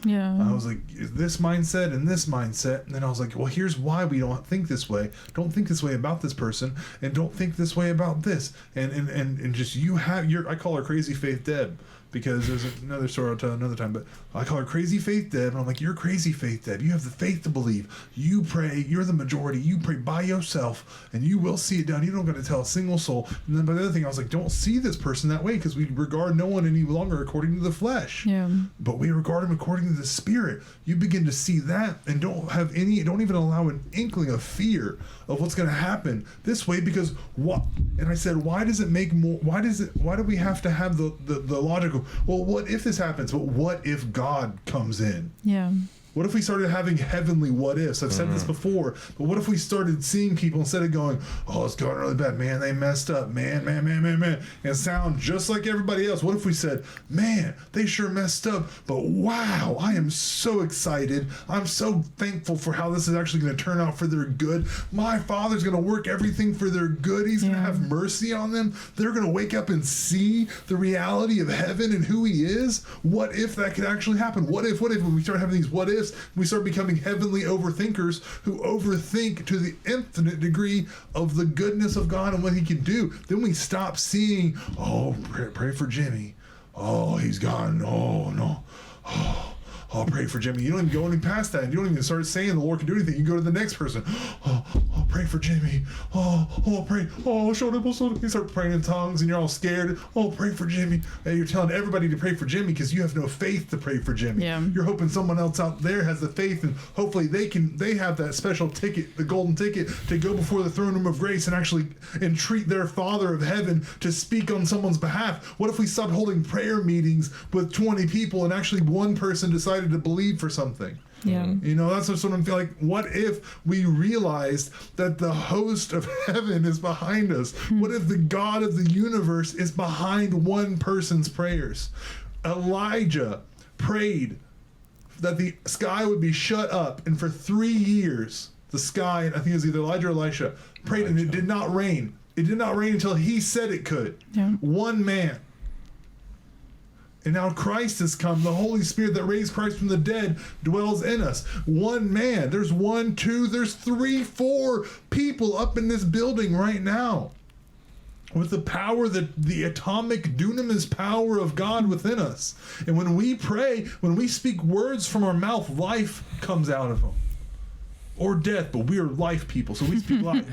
Yeah. I was like, this mindset and this mindset. And then I was like, well, here's why we don't think this way. Don't think this way about this person, and don't think this way about this. And just you have your, I call her Crazy Faith Deb, because there's another story I'll tell another time, but I call her Crazy Faith Deb, and I'm like, you're Crazy Faith Deb. You have the faith to believe. You pray. You're the majority. You pray by yourself, and you will see it done. You don't got to tell a single soul. And then by the other thing, I was like, don't see this person that way, because we regard no one any longer according to the flesh. Yeah. But we regard him according to the Spirit. You begin to see that, and don't even allow an inkling of fear of what's going to happen this way, because what? And I said, why does it make more? Why do we have to have the logical? Well, what if this happens? But what if God comes in? Yeah. What if we started having heavenly what ifs? I've said this before, but what if we started seeing people, instead of going, oh, it's going really bad, man, they messed up, man, and sound just like everybody else? What if we said, man, they sure messed up, but wow, I am so excited. I'm so thankful for how this is actually going to turn out for their good. My Father's going to work everything for their good. He's going to have mercy on them. They're going to wake up and see the reality of heaven and who he is. What if that could actually happen? What if when we start having these what ifs, we start becoming heavenly overthinkers who overthink to the infinite degree of the goodness of God and what he can do? Then we stop seeing, oh, pray for Jimmy. Oh, he's gone. Oh, no. Oh, pray for Jimmy. You don't even go any past that. You don't even start saying the Lord can do anything. You go to the next person. Oh, pray for Jimmy. Oh, pray. Oh, you start praying in tongues and you're all scared. Oh, pray for Jimmy. And you're telling everybody to pray for Jimmy because you have no faith to pray for Jimmy. Yeah. You're hoping someone else out there has the faith, and hopefully they have that special ticket, the golden ticket, to go before the throne room of grace and actually entreat their Father of heaven to speak on someone's behalf. What if we stopped holding prayer meetings with 20 people and actually one person decided to believe for something? Yeah. You know, that's what I'm feeling like. What if we realized that the host of heaven is behind us? What if the God of the universe is behind one person's prayers? Elijah prayed that the sky would be shut up, and for 3 years the sky, and I think it was either Elijah or Elisha, prayed, and it did not rain. It did not rain until he said it could. Yeah. One man. And now Christ has come. The Holy Spirit that raised Christ from the dead dwells in us. One man. There's 1, 2, there's 3, 4 people up in this building right now with the power, the atomic dunamis power of God within us. And when we pray, when we speak words from our mouth, life comes out of them. Or death, but we are life people, so we speak life.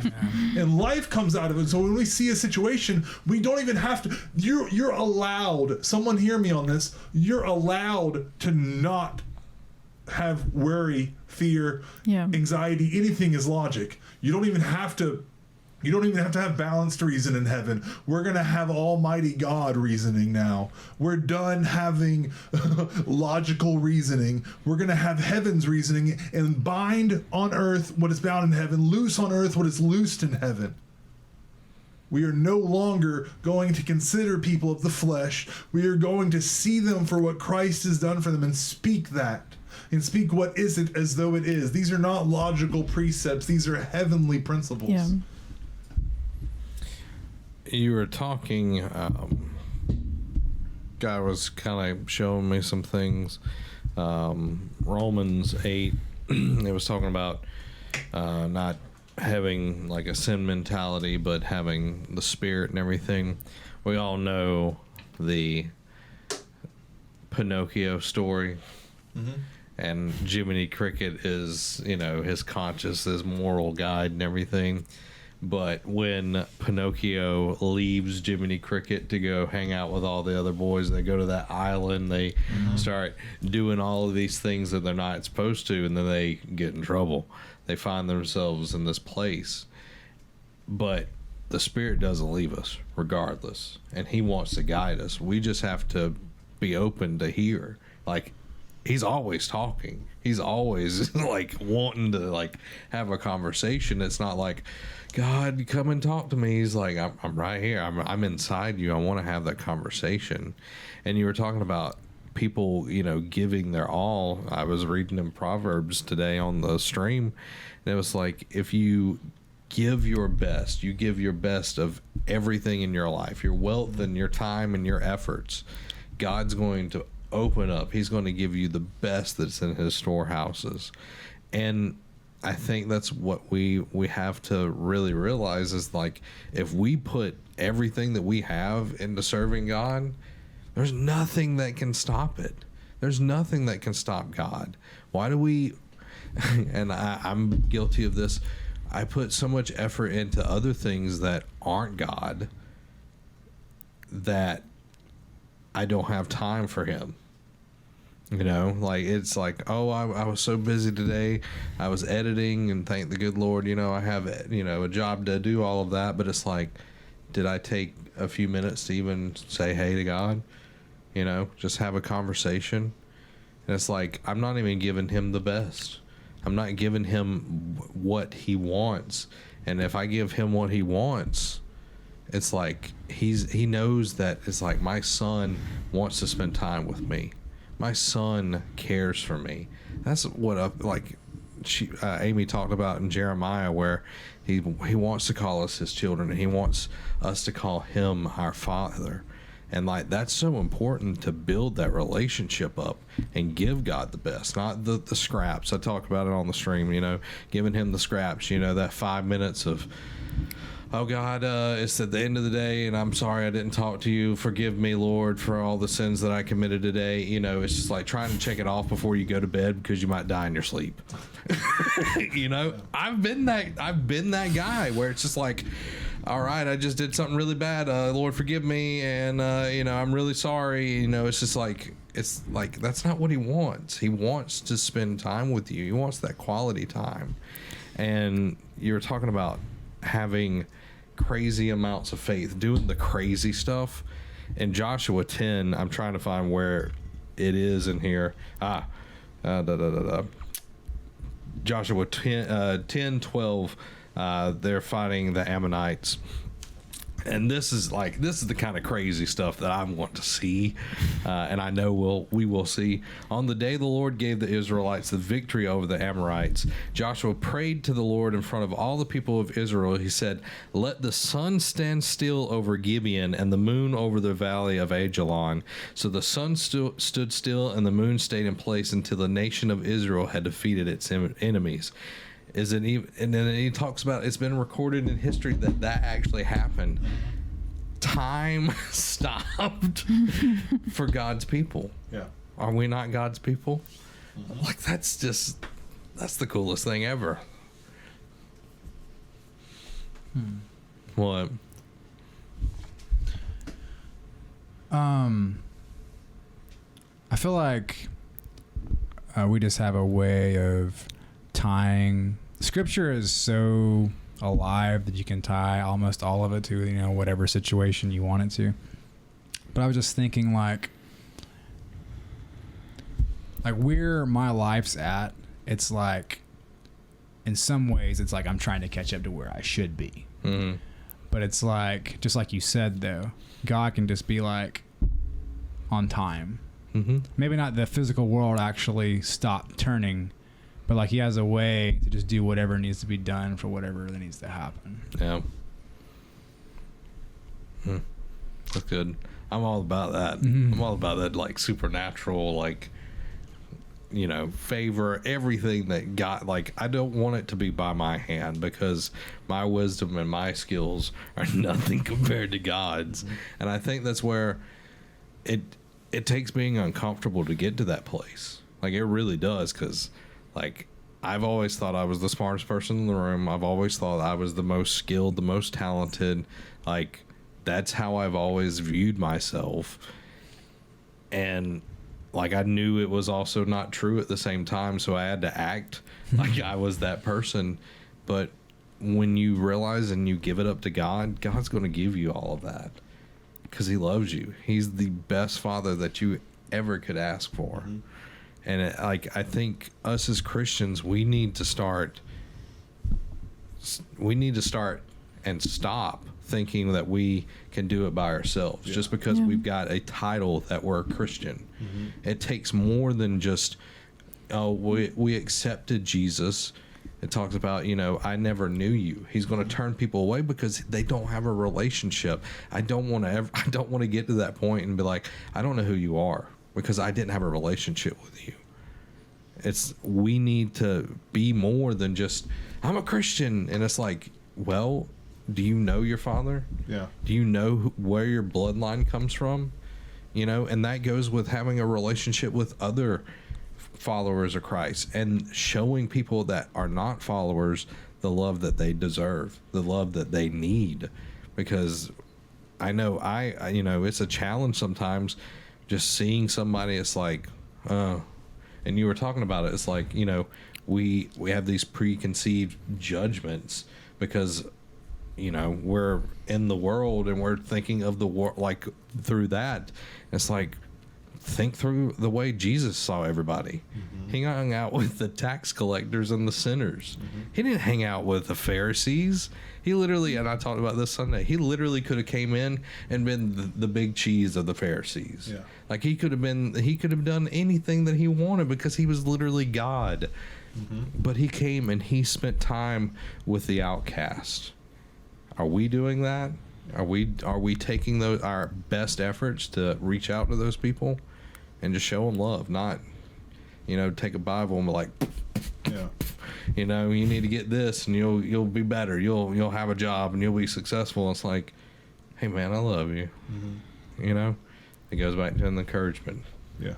And life comes out of it. So when we see a situation, we don't even have to. You're allowed, someone hear me on this, you're allowed to not have worry, fear, anxiety. Anything is logic. You don't even have to have balanced reason in heaven. We're going to have Almighty God reasoning now. We're done having logical reasoning. We're going to have heaven's reasoning, and bind on earth what is bound in heaven, loose on earth what is loosed in heaven. We are no longer going to consider people of the flesh. We are going to see them for what Christ has done for them and speak that. And speak what is it as though it is. These are not logical precepts. These are heavenly principles. Yeah. You were talking, guy was kind of showing me some things. Romans 8, it was talking about not having like a sin mentality, but having the Spirit and everything. We all know the Pinocchio story. Mm-hmm. And Jiminy Cricket is, his conscience, his moral guide and everything. But when Pinocchio leaves Jiminy Cricket to go hang out with all the other boys, they go to that island, they start doing all of these things that they're not supposed to, and then they get in trouble. They find themselves in this place. But the Spirit doesn't leave us, regardless. And he wants to guide us. We just have to be open to hear. Like, he's always talking. He's always like wanting to have a conversation. It's not like, God, come and talk to me. He's like, I'm right here. I'm inside you. I want to have that conversation. And you were talking about people, giving their all. I was reading in Proverbs today on the stream, and it was like, if you give your best, you give your best of everything in your life, your wealth and your time and your efforts, God's going to open up. He's going to give you the best that's in his storehouses. And I think that's what we have to really realize is, like, if we put everything that we have into serving God, there's nothing that can stop it. There's nothing that can stop God. Why do we, and I'm guilty of this, I put so much effort into other things that aren't God that I don't have time for him. You know, like, it's like, oh, I was so busy today. I was editing, and thank the good Lord, you know, I have, you know, a job to do all of that. But it's like, did I take a few minutes to even say hey to God? You know, just have a conversation. And it's like, I'm not even giving him the best. I'm not giving him what he wants. And if I give him what he wants, it's like he knows that it's like, my son wants to spend time with me. My son cares for me. That's what Amy talked about in Jeremiah, where he wants to call us his children, and he wants us to call him our father. And like, that's so important to build that relationship up and give God the best, not the scraps. I talk about it on the stream, you know, giving him the scraps, you know, that 5 minutes of, oh God, it's at the end of the day, and I'm sorry I didn't talk to you. Forgive me, Lord, for all the sins that I committed today. You know, it's just like trying to check it off before you go to bed because you might die in your sleep. You know, I've been that guy where it's just like, all right, I just did something really bad. Lord, forgive me, and you know, I'm really sorry. You know, it's like that's not what he wants. He wants to spend time with you. He wants that quality time. And you were talking about having crazy amounts of faith, doing the crazy stuff. In Joshua 10, I'm trying to find where it is in here. Joshua 10:12. They're fighting the Ammonites. And this is the kind of crazy stuff that I want to see, and I know we will see. On the day the Lord gave the Israelites the victory over the Amorites, Joshua prayed to the Lord in front of all the people of Israel. He said, "Let the sun stand still over Gibeon and the moon over the valley of Ajalon." So the sun stood still and the moon stayed in place until the nation of Israel had defeated its enemies. And then he talks about, it's been recorded in history that actually happened. Time stopped for God's people. Yeah. Are we not God's people? Mm-hmm. Like, that's the coolest thing ever. What? I feel like we just have a way of tying. Scripture is so alive that you can tie almost all of it to, you know, whatever situation you want it to. But I was just thinking, like where my life's at, it's like, in some ways it's like I'm trying to catch up to where I should be. Mm-hmm. But it's like, just like you said though, God can just be like on time. Mm-hmm. Maybe not the physical world actually stop turning, but like he has a way to just do whatever needs to be done for whatever that needs to happen. Yeah. That's good. I'm all about that. Mm-hmm. I'm all about that, like, supernatural, like, you know, favor, everything that God, like, I don't want it to be by my hand, because my wisdom and my skills are nothing compared to God's. Mm-hmm. And I think that's where it takes being uncomfortable to get to that place. Like, it really does, because, like, I've always thought I was the smartest person in the room. I've always thought I was the most skilled, the most talented. Like, that's how I've always viewed myself. And, like, I knew it was also not true at the same time, so I had to act like I was that person. But when you realize and you give it up to God, God's going to give you all of that, because he loves you. He's the best father that you ever could ask for. Mm-hmm. And I think us as Christians, we need to start and stop thinking that we can do it by ourselves, just because we've got a title that we're a Christian. Mm-hmm. It takes more than just, oh, we accepted Jesus. It talks about, you know, I never knew you. He's going to turn people away because they don't have a relationship. I don't want to get to that point and be like, I don't know who you are. because I didn't have a relationship with you. We need to be more than just, I'm a Christian. And it's like, well, do you know your father? Yeah. Do you know where your bloodline comes from? You know, and that goes with having a relationship with other followers of Christ and showing people that are not followers the love that they deserve, the love that they need. Because I know I you know, it's a challenge sometimes just seeing somebody. It's like, and you were talking about it. It's like, you know, we have these preconceived judgments because, you know, we're in the world and we're thinking of the world like through that. It's like, think through the way Jesus saw everybody. Mm-hmm. He hung out with the tax collectors and the sinners. Mm-hmm. He didn't hang out with the Pharisees. He literally, and I talked about this Sunday, he literally could have came in and been the big cheese of the Pharisees. Yeah. Like he could have done anything that he wanted because he was literally God. Mm-hmm. But he came and he spent time with the outcast. Are we doing that? Are we taking our best efforts to reach out to those people and just show them love? Not, you know, take a Bible and be like, yeah, you know, you need to get this and you'll be better. You'll have a job and you'll be successful. It's like, hey man, I love you. Mm-hmm. You know, it goes back to an encouragement. Yeah.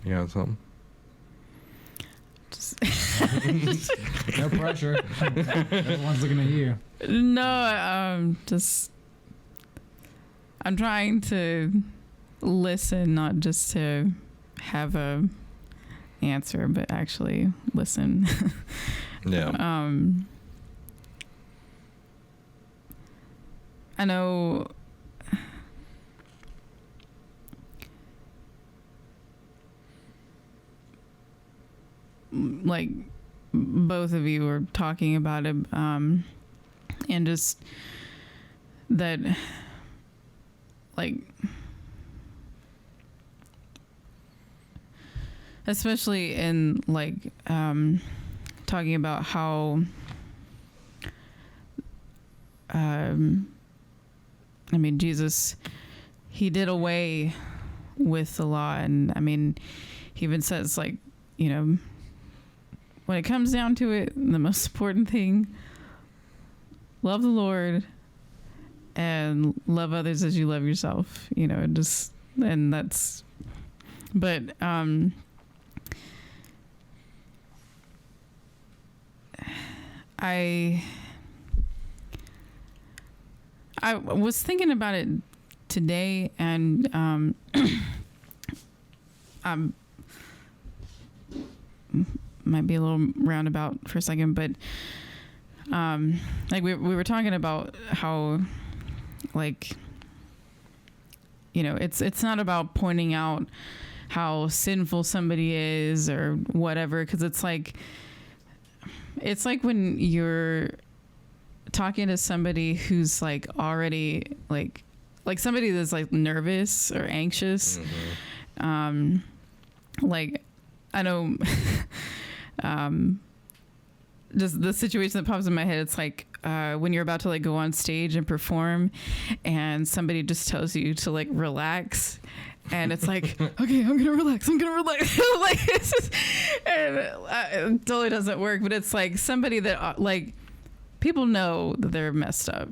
You got something? No pressure. Everyone's looking at you. No, I'm trying to listen, not just to have a answer, but actually listen. Yeah. I know like both of you were talking about it, and just that, like, especially in like talking about how I mean, Jesus, he did away with the law, and I mean, he even says, like, you know, when it comes down to it, the most important thing, love the Lord and love others as you love yourself, you know, just, and that's, but, I was thinking about it today, and, might be a little roundabout for a second, but like we were talking about how, like, you know, it's not about pointing out how sinful somebody is or whatever, because it's like when you're talking to somebody who's like already like somebody that's like nervous or anxious. Mm-hmm. Like, I know just the situation that pops in my head, it's like when you're about to like go on stage and perform and somebody just tells you to like relax, and it's like, okay, I'm gonna relax like it's just, and it totally doesn't work. But it's like somebody that like people know that they're messed up,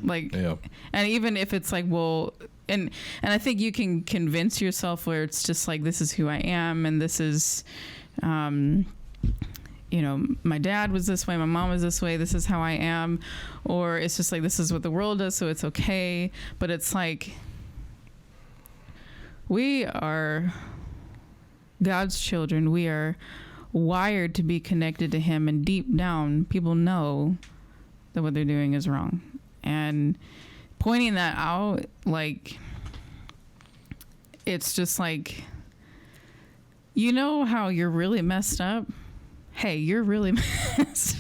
like, yeah. And even if it's like, well, and I think you can convince yourself where it's just like, this is who I am, and this is you know, my dad was this way, my mom was this way, this is how I am, or it's just like, this is what the world does, so it's okay. But it's like, we are God's children. We are wired to be connected to him, and deep down people know that what they're doing is wrong, and pointing that out, like, it's just like, you know how you're really messed up? Hey, you're really messed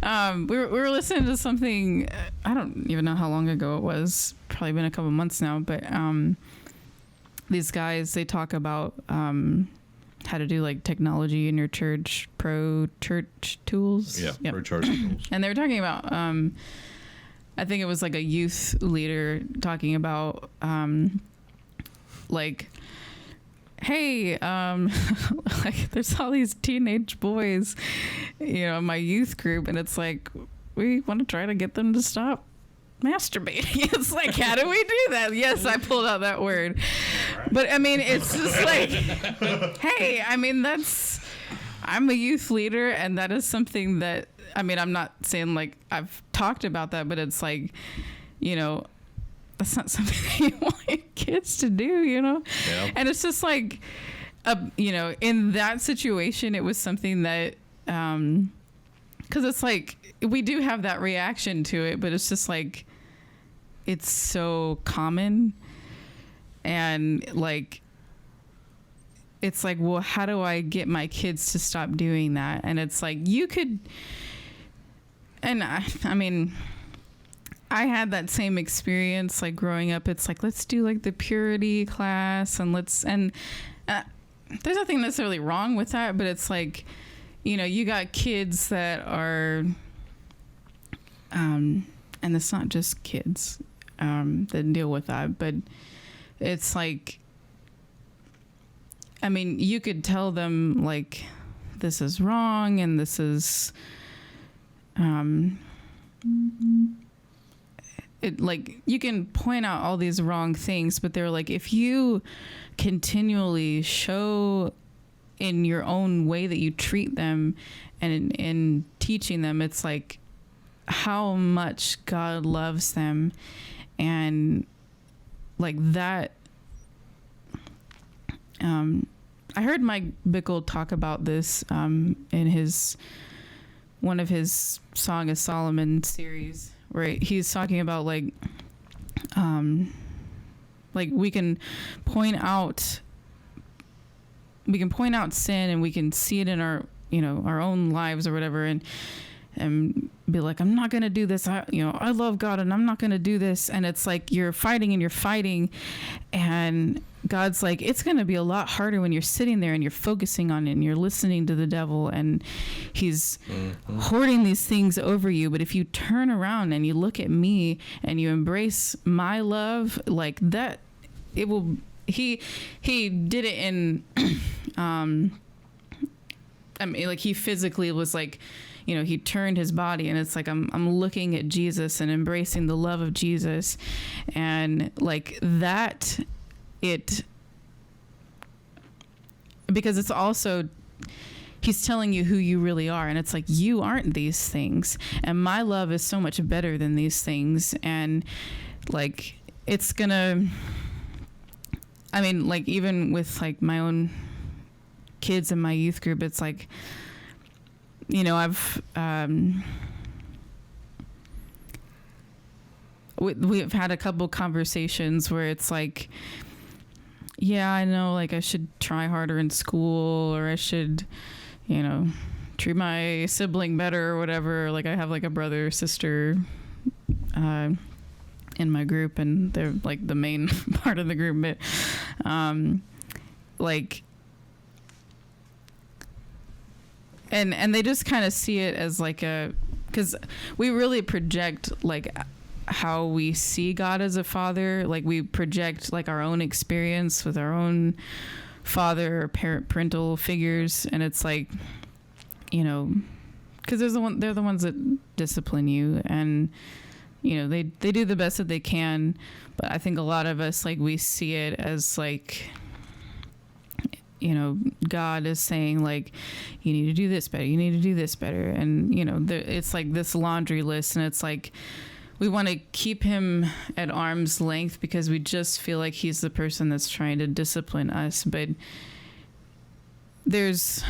up. We were listening to something, I don't even know how long ago it was, probably been a couple months now, but these guys, they talk about how to do like technology in your church, pro church tools. Yeah, pro church tools. And they were talking about I think it was like a youth leader talking about like, hey, like there's all these teenage boys, you know, in my youth group, and it's like, we want to try to get them to stop masturbating. It's like, how do we do that? Yes, I pulled out that word. But I mean, it's just like, hey, I mean, I'm a youth leader, and that is something that, I mean, I'm not saying like I've talked about that, but it's like, you know, that's not something that you want your kids to do, you know? Yeah. And it's just like, you know, in that situation, it was something that, because it's like, we do have that reaction to it, but it's just like, it's so common. And like, it's like, well, how do I get my kids to stop doing that? And it's like, you could, and I mean, I had that same experience like growing up. It's like, let's do like the purity class, and there's nothing necessarily wrong with that, but it's like, you know, you got kids that are, and it's not just kids that deal with that, but it's like, I mean, you could tell them like, this is wrong, and this is, it like, you can point out all these wrong things, but they're like, if you continually show in your own way that you treat them and in teaching them, it's like how much God loves them, and like that. I heard Mike Bickle talk about this in one of his Song of Solomon series, where he's talking about like we can point out sin, and we can see it in our, you know, our own lives or whatever, and be like, I'm not going to do this. I love God, and I'm not going to do this. And it's like, you're fighting, and God's like, it's going to be a lot harder when you're sitting there and you're focusing on it and you're listening to the devil, and he's hoarding these things over you. But if you turn around and you look at me and you embrace my love, like that, it will, he did it in, I mean, like, he physically was like, you know, he turned his body, and it's like, I'm looking at Jesus and embracing the love of Jesus, and like that, because it's also, he's telling you who you really are, and it's like, you aren't these things, and my love is so much better than these things. And like, it's gonna, I mean, like, even with like my own kids in my youth group, it's like, you know, we've had a couple conversations where it's like, yeah, I know, like, I should try harder in school, or I should, you know, treat my sibling better or whatever. Like, I have like a brother or sister in my group, and they're like the main part of the group, but like, and they just kind of see it as like because we really project like how we see God as a father. Like, we project like our own experience with our own father or parental figures, and it's like, you know, because they're the ones that discipline you, and you know, they do the best that they can. But I think a lot of us, like, we see it as like, you know, God is saying like, you need to do this better, you need to do this better, and you know, it's like this laundry list, and it's like, we want to keep him at arm's length because we just feel like he's the person that's trying to discipline us. But there's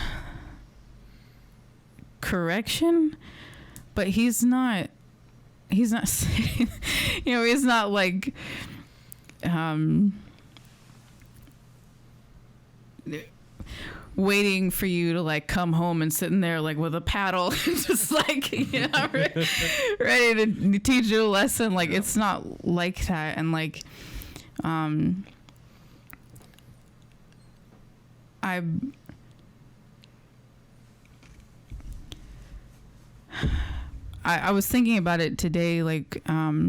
correction, but he's not saying, you know, he's not like waiting for you to like come home and sitting there like with a paddle just like, you know, ready to teach you a lesson. Like, it's not like that. And like, I was thinking about it today, like, I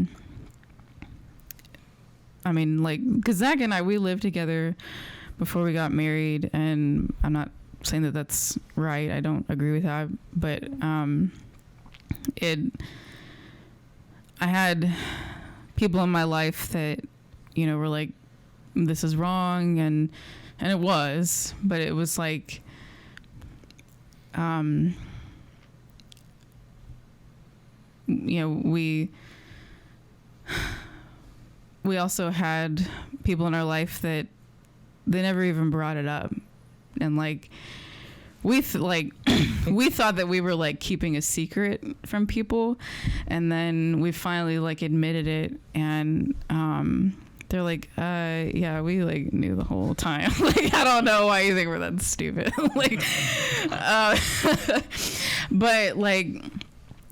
mean, like, because Zach and I, we lived together before we got married, and I'm not saying that that's right. I don't agree with that, but I had people in my life that, you know, were like, this is wrong, and it was, but it was like, you know, we also had people in our life that they never even brought it up, and like we thought that we were like keeping a secret from people, and then we finally like admitted it, and they're like, yeah, we like knew the whole time. Like, I don't know why you think we're that stupid. Like, but like,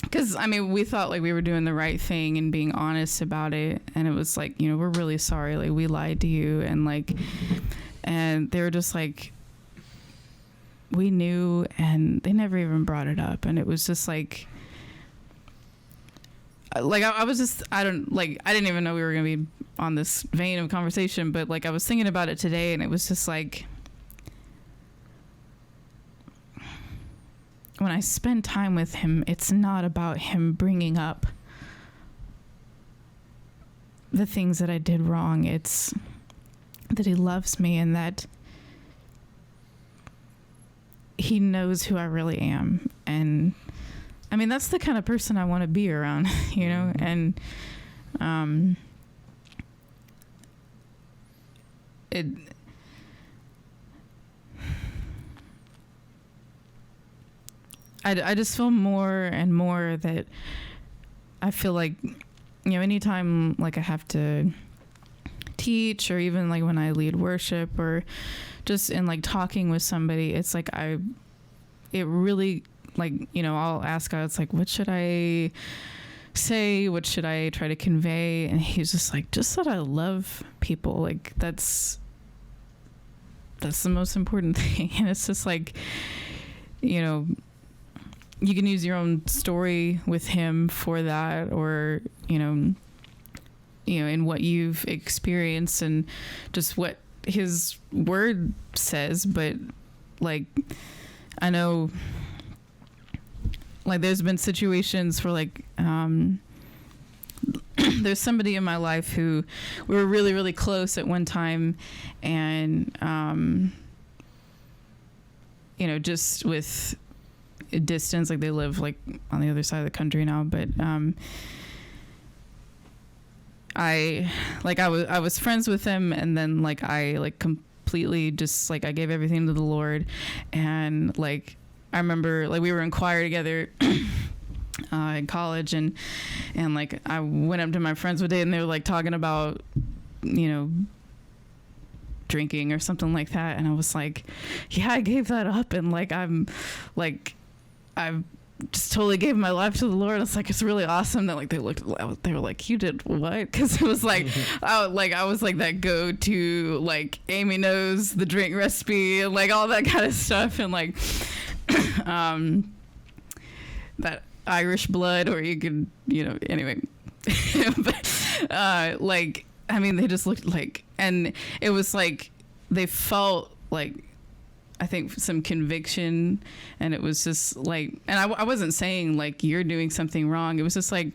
because I mean, we thought like we were doing the right thing and being honest about it, and it was like, you know, we're really sorry, like we lied to you, and like, and they were just like, we knew, and they never even brought it up, and it was just like I was just, I didn't even know we were gonna be on this vein of conversation, but like I was thinking about it today, and it was just like, when I spend time with him, it's not about him bringing up the things that I did wrong. It's that he loves me, and that he knows who I really am. And I mean, that's the kind of person I want to be around, you know? And I just feel more and more that I feel like, you know, anytime like I have to teach, or even like when I lead worship, or just in like talking with somebody, it's like it really, like, you know, I'll ask God, it's like, what should I say? What should I try to convey? And he's just like, just that I love people. Like, that's the most important thing. And it's just like, you know, you can use your own story with him for that, or, you know, in what you've experienced and just what his word says. But like, I know, like, there's been situations where like, there's somebody in my life who we were really, really close at one time, and, you know, just with distance, like they live like on the other side of the country now, but I was friends with him, and then like I like completely just like I gave everything to the Lord. And like I remember like we were in choir together in college, and like I went up to my friends one day, and they were like talking about, you know, drinking or something like that, and I was like, yeah, I gave that up, and like I've just totally gave my life to the Lord. It's like, it's really awesome that like they were like, you did what? Because it was like, I was like that go-to, like Amy knows the drink recipe and like all that kind of stuff, and like that Irish blood, or you could, you know, anyway. But like, I mean, they just looked like, and it was like they felt like, I think, some conviction, and it was just like, and I wasn't saying like you're doing something wrong. It was just like,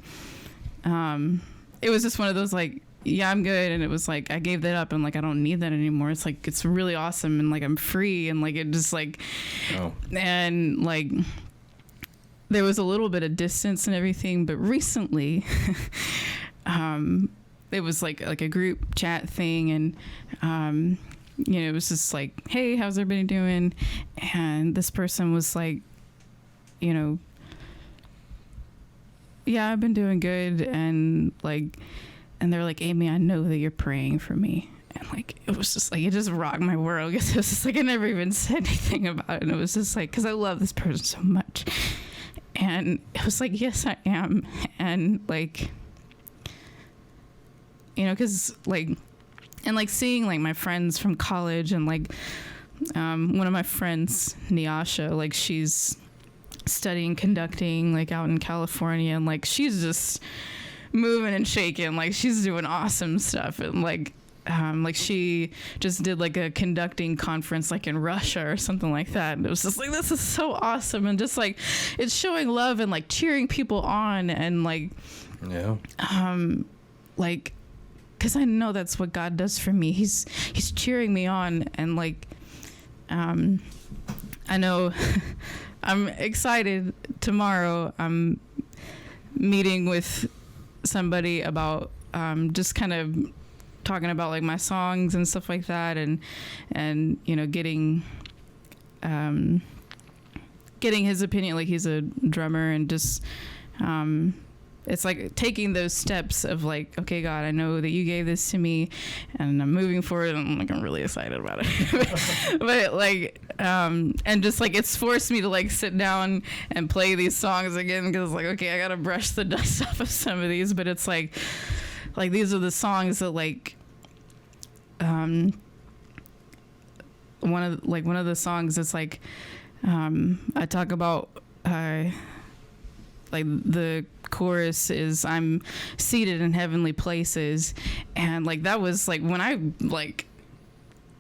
it was just one of those like, yeah, I'm good. And it was like, I gave that up, and like, I don't need that anymore. It's like, it's really awesome. And like, I'm free. And like, it just like, and like, there was a little bit of distance and everything, but recently, it was like a group chat thing. And, you know, it was just like, hey, how's everybody doing? And this person was like, you know, yeah, I've been doing good. And like, and they're like, Amy, I know that you're praying for me. And like, it was just like, it just rocked my world. Because it was just like, I never even said anything about it. And it was just like, because I love this person so much. And it was like, yes, I am. And like, you know, because like, and like seeing like my friends from college, and like one of my friends, Nyasha, like she's studying conducting like out in California, and like she's just moving and shaking, like she's doing awesome stuff, and like she just did like a conducting conference like in Russia or something like that, and it was just like, this is so awesome, and just like it's showing love and like cheering people on, and like like, because I know that's what God does for me. He's cheering me on, and like I know I'm excited. Tomorrow I'm meeting with somebody about just kind of talking about like my songs and stuff like that, and you know, getting his opinion. Like, he's a drummer, and just it's like taking those steps of like, okay, God, I know that you gave this to me, and I'm moving forward, and I'm really excited about it. But like and just like it's forced me to like sit down and play these songs again, because like, okay, I gotta brush the dust off of some of these, but it's like these are the songs that like one of the songs that's like I talk about like the chorus is I'm seated in heavenly places, and like that was like when I like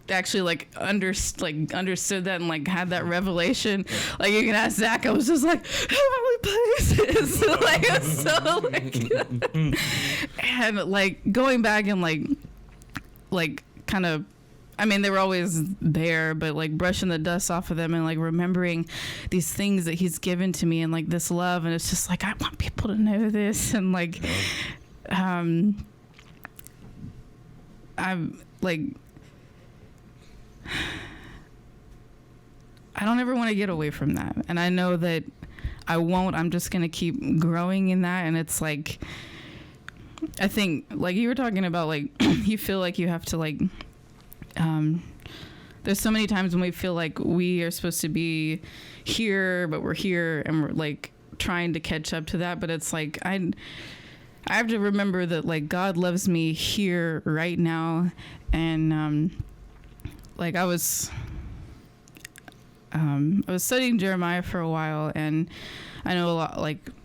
actually like understood that and like had that revelation. Like, you can ask Zach, I was just like, heavenly places. Like, it's so like and like going back and like kind of, I mean, they were always there, but like brushing the dust off of them and like remembering these things that he's given to me, and like this love, and it's just like, I want people to know this, and like I'm like, I don't ever want to get away from that, and I know that I won't. I'm just gonna keep growing in that, and it's like, I think like you were talking about, like you feel like you have to like there's so many times when we feel like we are supposed to be here, but we're here, and we're like trying to catch up to that. But it's like I have to remember that like God loves me here right now, and like I was studying Jeremiah for a while, and I know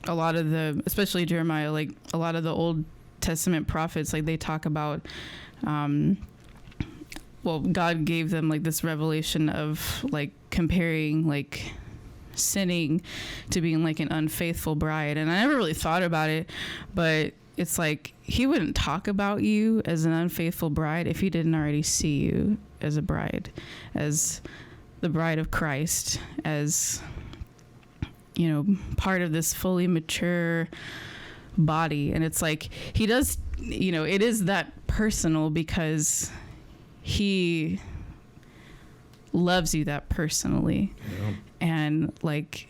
a lot of the, especially Jeremiah, like a lot of the Old Testament prophets, like they talk about well, God gave them like this revelation of like comparing like sinning to being like an unfaithful bride. And I never really thought about it, but it's like he wouldn't talk about you as an unfaithful bride if he didn't already see you as a bride, as the bride of Christ, as, you know, part of this fully mature body. And it's like he does, you know, it is that personal because he loves you that personally. Yeah. And like,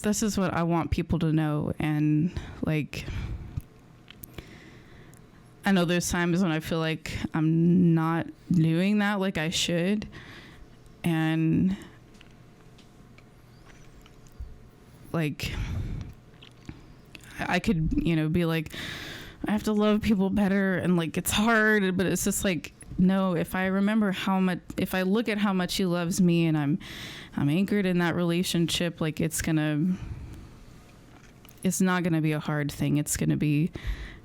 this is what I want people to know. And like, I know there's times when I feel like I'm not doing that like I should, and like I could, you know, be like, I have to love people better, and like it's hard, but it's just like, no, if I remember how much, if I look at how much he loves me, and I'm anchored in that relationship, like it's not gonna be a hard thing. It's gonna be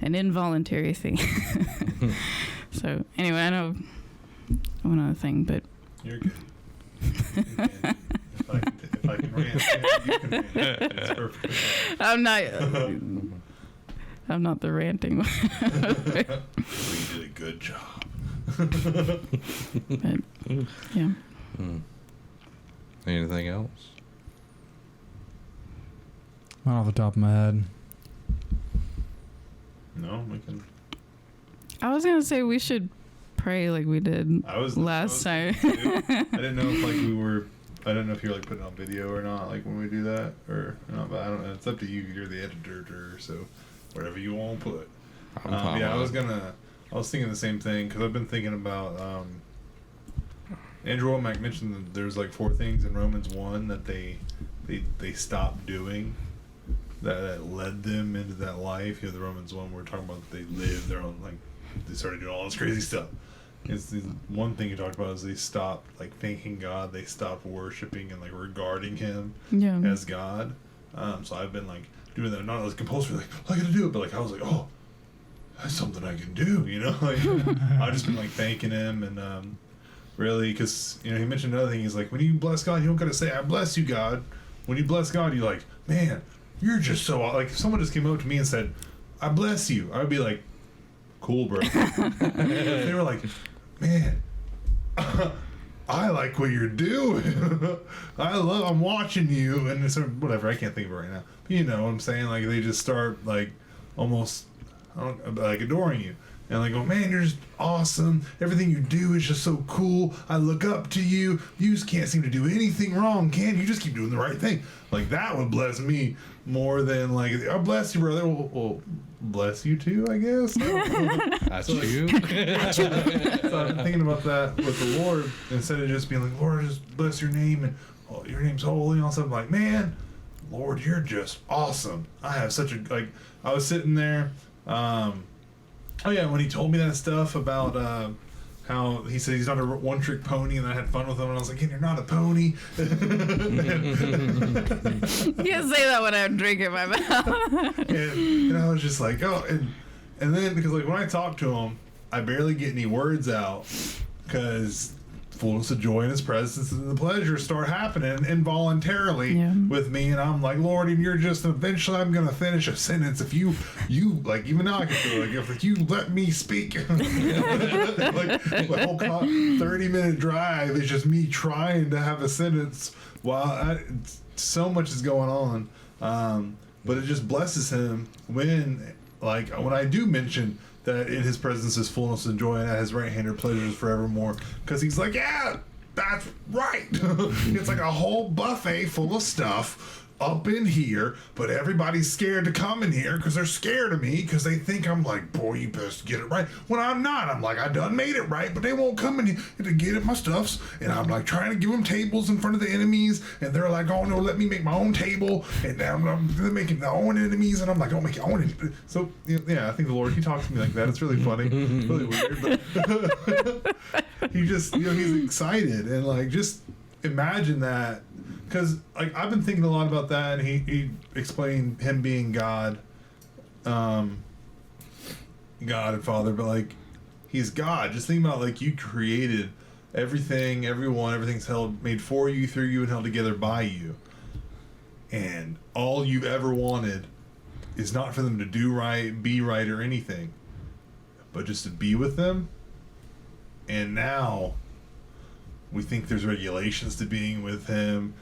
an involuntary thing. So anyway, I know one other thing, but you're good. If I can rant, you can rant. It's perfect. I'm not the ranting one. We did a good job. But, yeah. Anything else? Not off the top of my head. No, we can. I was gonna say we should pray like we did last time. I didn't know if like we were. I don't know if you're like putting on video or not, like when we do that or not. But I don't know. It's up to you. You're the editor, so whatever you want to put. Yeah, I was thinking the same thing because I've been thinking about. Andrew Womack mentioned that there's like 4 things in Romans 1 that they stopped doing that led them into that life. You know, the Romans 1 we're talking about, they lived their own, like they started doing all this crazy stuff, is the one thing you talked about is they stopped like thanking God. They stopped worshiping and like regarding Him as God. So I've been like doing that, not as compulsory, like I gotta do it, but like I was like, oh, that's something I can do, you know. Like I've just been like thanking Him and really, because you know he mentioned another thing. He's like, when you bless God, you don't gotta say I bless you, God. When you bless God, you're like, man, you're just so like. If someone just came up to me and said, I bless you, I would be like, cool, bro. If they were like, man, I like what you're doing. I'm watching you, and it's whatever. I can't think of it right now. But you know what I'm saying? Like they just start like almost like adoring you, and like, oh man, you're just awesome. Everything you do is just so cool. I look up to you. You just can't seem to do anything wrong, can you? Just keep doing the right thing. Like that would bless me more than like, I bless you, brother. Well, bless you too, I guess. That's you. So I've been thinking about that with the Lord instead of just being like, Lord, just bless your name and oh, your name's holy and all stuff. I'm like, man, Lord, you're just awesome. I have such a like. I was sitting there. Oh yeah, when he told me that stuff about how he said he's not a one-trick pony, and I had fun with him, and I was like, "You're not a pony." You can't say that when I'm drinking my mouth. and I was just like, oh, and then because like when I talk to him, I barely get any words out because fullness of joy in His presence and the pleasures start happening involuntarily with me, and I'm like, Lord, and you're just eventually I'm gonna finish a sentence if you like even now I can feel like if you let me speak. Like the whole 30-minute drive is just me trying to have a sentence while so much is going on, but it just blesses Him when I do mention that in His presence is fullness of joy, and at His right hand are pleasures forevermore. Because He's like, yeah, that's right. It's like a whole buffet full of stuff up in here, but everybody's scared to come in here because they're scared of me because they think I'm like, boy, you best get it right. When I'm not, I'm like, I done made it right, but they won't come in here to get at my stuffs, and I'm like trying to give them tables in front of the enemies, and they're like, oh no, let me make my own table, and now I'm making their own enemies, and I'm like, don't make your own. So yeah, I think the Lord, He talks to me like that. It's really funny, really weird, but He just, He's excited, and like just imagine that. Because like I've been thinking a lot about that, and he explained Him being God, God and Father, but like He's God. Just think about like you created everything, everything's made for you, through you, and held together by you, and all you've ever wanted is not for them to do right, be right, or anything, but just to be with them. And now we think there's regulations to being with Him.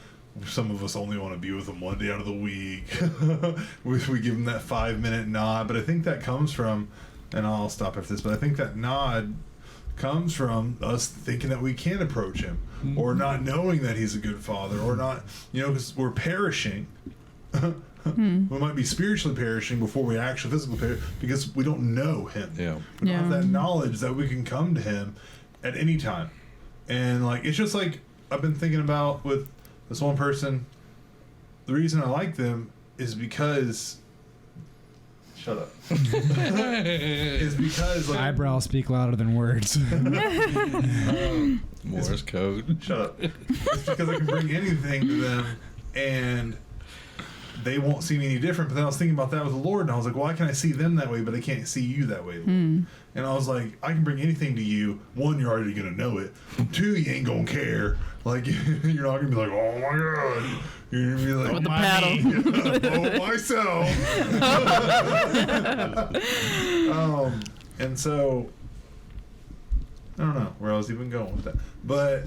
Some of us only want to be with Him one day out of the week. we give Him that 5-minute nod, but I think that comes from, and I'll stop after this, but I think that nod comes from us thinking that we can't approach Him, or not knowing that He's a good Father, or not, because we're perishing. We might be spiritually perishing before we actually physically perish because we don't know Him. We don't have that knowledge that we can come to Him at any time. And like it's just like I've been thinking about with this one person, the reason I like them is because shut up. Is because like eyebrows speak louder than words. Morse code. Shut up. It's because I can bring anything to them and they won't see me any different. But then I was thinking about that with the Lord, and I was like, why can I see them that way, but I can't see you that way, Lord? And I was like, I can bring anything to you. One, you're already going to know it. Two, you ain't going to care. Like, you're not going to be like, oh my God. You're going to be like, with the paddle. Oh, myself. And so, I don't know where I was even going with that. But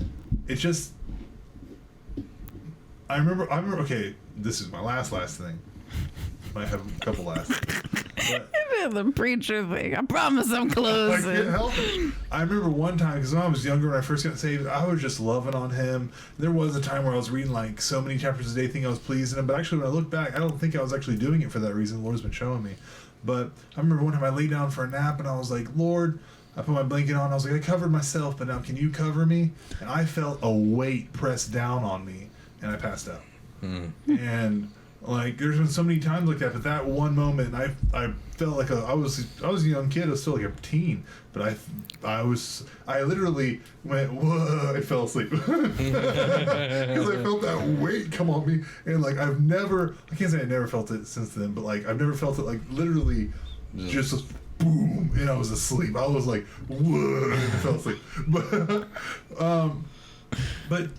it's just, I remember, okay, this is my last thing. I have a couple last things. The preacher thing. I promise I'm I closing. can't help it. I remember one time, because when I was younger, when I first got saved, I was just loving on Him. There was a time where I was reading like so many chapters a day, thinking I was pleasing Him. But actually, when I look back, I don't think I was actually doing it for that reason. The Lord's been showing me. But I remember one time I lay down for a nap, and I was like, Lord, I put my blanket on. I was like, I covered myself, but now can you cover me? And I felt a weight pressed down on me, and I passed out. And Like, there's been so many times like that, but that one moment, I felt like I was a young kid. I was still like a teen, but I literally went, whoa, I fell asleep because I felt that weight come on me, and like I can't say I never felt it since then, but like I've never felt it like literally just boom, and I was asleep. I was like, whoa, and I fell asleep. But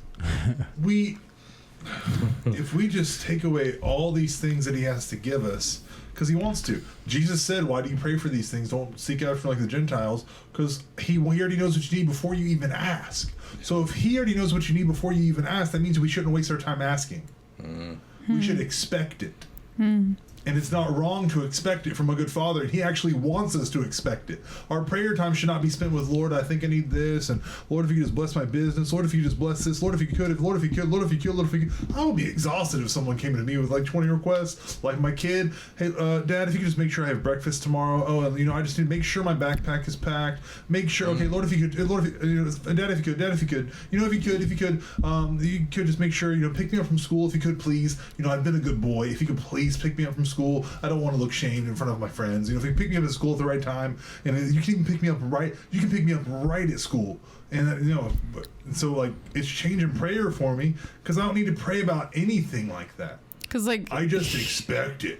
if we just take away all these things that he has to give us, because he wants to. Jesus said, why do you pray for these things? Don't seek after like the Gentiles, because he already knows what you need before you even ask. So if he already knows what you need before you even ask, that means we shouldn't waste our time asking. We should expect it. And it's not wrong to expect it from a good father. He actually wants us to expect it. Our prayer time should not be spent with, Lord, I think I need this, and Lord, if you could just bless my business, Lord, if you could just bless this, Lord, if you could, Lord, if you could, Lord, if you could, Lord, if you could. I would be exhausted if someone came to me with like 20 requests, like my kid, hey, Dad, if you could just make sure I have breakfast tomorrow. Oh, and I just need to make sure my backpack is packed. Make sure, okay, Lord, if you could, Lord, if you, Dad, if you could, Dad, if you could, if you could just make sure, pick me up from school if you could, please. I've been a good boy. If you could please pick me up from school. I don't want to look shamed in front of my friends. If you pick me up at school at the right time, and you can even pick me up right, you can pick me up right at school. And so like it's changing prayer for me because I don't need to pray about anything like that. Because like I just expect it.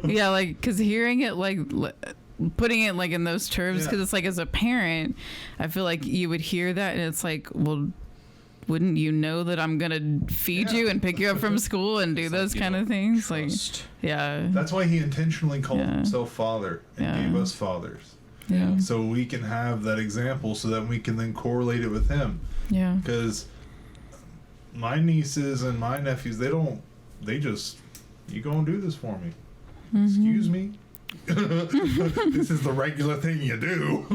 Yeah, like because hearing it like putting it like in those terms, because it's like as a parent, I feel like you would hear that and it's like, well, wouldn't you know that I'm gonna feed you and pick you up from school and do those kind of things? Trust. Like, yeah. That's why he intentionally called himself Father and gave us fathers. Yeah. So we can have that example, so that we can then correlate it with him. Yeah. Because my nieces and my nephews, they just, you go and do this for me. Excuse me. This is the regular thing you do.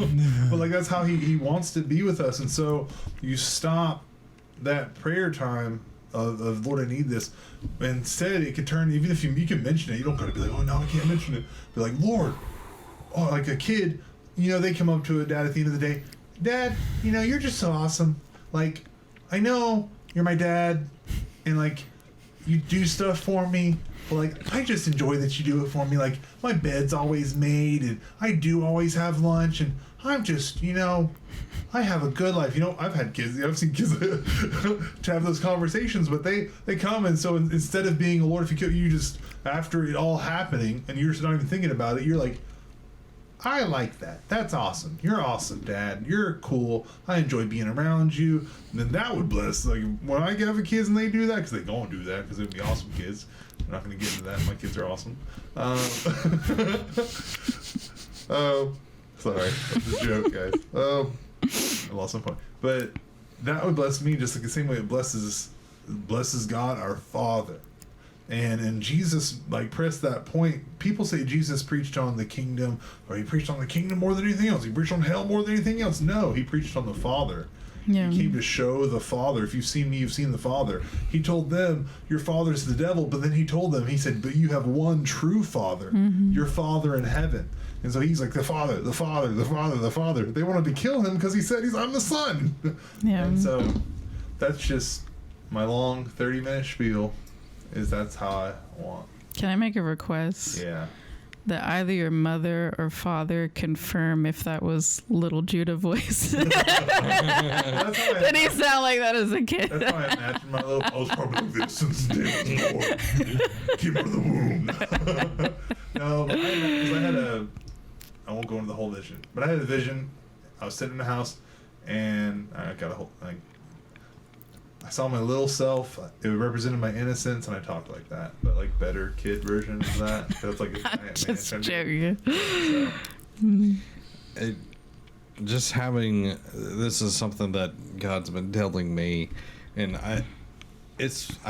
But like that's how he wants to be with us, and so you stop that prayer time of Lord, I need this. Instead, it could turn, even if you can mention it, you don't gotta be like, oh no, I can't mention it. Be like, Lord, like a kid, they come up to a dad at the end of the day, Dad, you're just so awesome. Like, I know you're my dad, and like you do stuff for me, but like I just enjoy that you do it for me. Like my bed's always made, and I do always have lunch, and I'm just, I have a good life. I've had kids. I've seen kids to have those conversations, but they come, and so instead of being a Lord, if you could, you just, after it all happening, and you're just not even thinking about it, you're like, I like that. That's awesome. You're awesome, Dad. You're cool. I enjoy being around you. And then that would bless. Like when I have kids and they do that, because they go and do that, because they'd be awesome kids. I'm not going to get into that. My kids are awesome. Sorry, that's a joke, guys. I lost my point. But that would bless me just like the same way it blesses God our Father. And Jesus like pressed that point. People say Jesus preached on the kingdom, or he preached on the kingdom more than anything else. He preached on hell more than anything else. No, he preached on the Father. Yeah. He came to show the Father. If you've seen me, you've seen the Father. He told them, your father's the devil, but then he told them, he said, but you have one true Father, your Father in heaven. And so he's like, the Father, the Father, the Father, the Father. They wanted to kill him because he said, I'm the Son. Yeah. And so that's just my long 30-minute spiel, that's how I want. Can I make a request? Yeah. That either your mother or father confirm if that was little Judah voice. Did he sound like that as a kid? That's why I imagined my little, I was probably like this since the day was born. Came out of the womb. No, but I won't go into the whole vision, but I had a vision. I was sitting in the house, and I got I saw my little self. It represented my innocence, and I talked like that, but like better kid version of that. That's like just joking. Just having this is something that God's been telling me, and I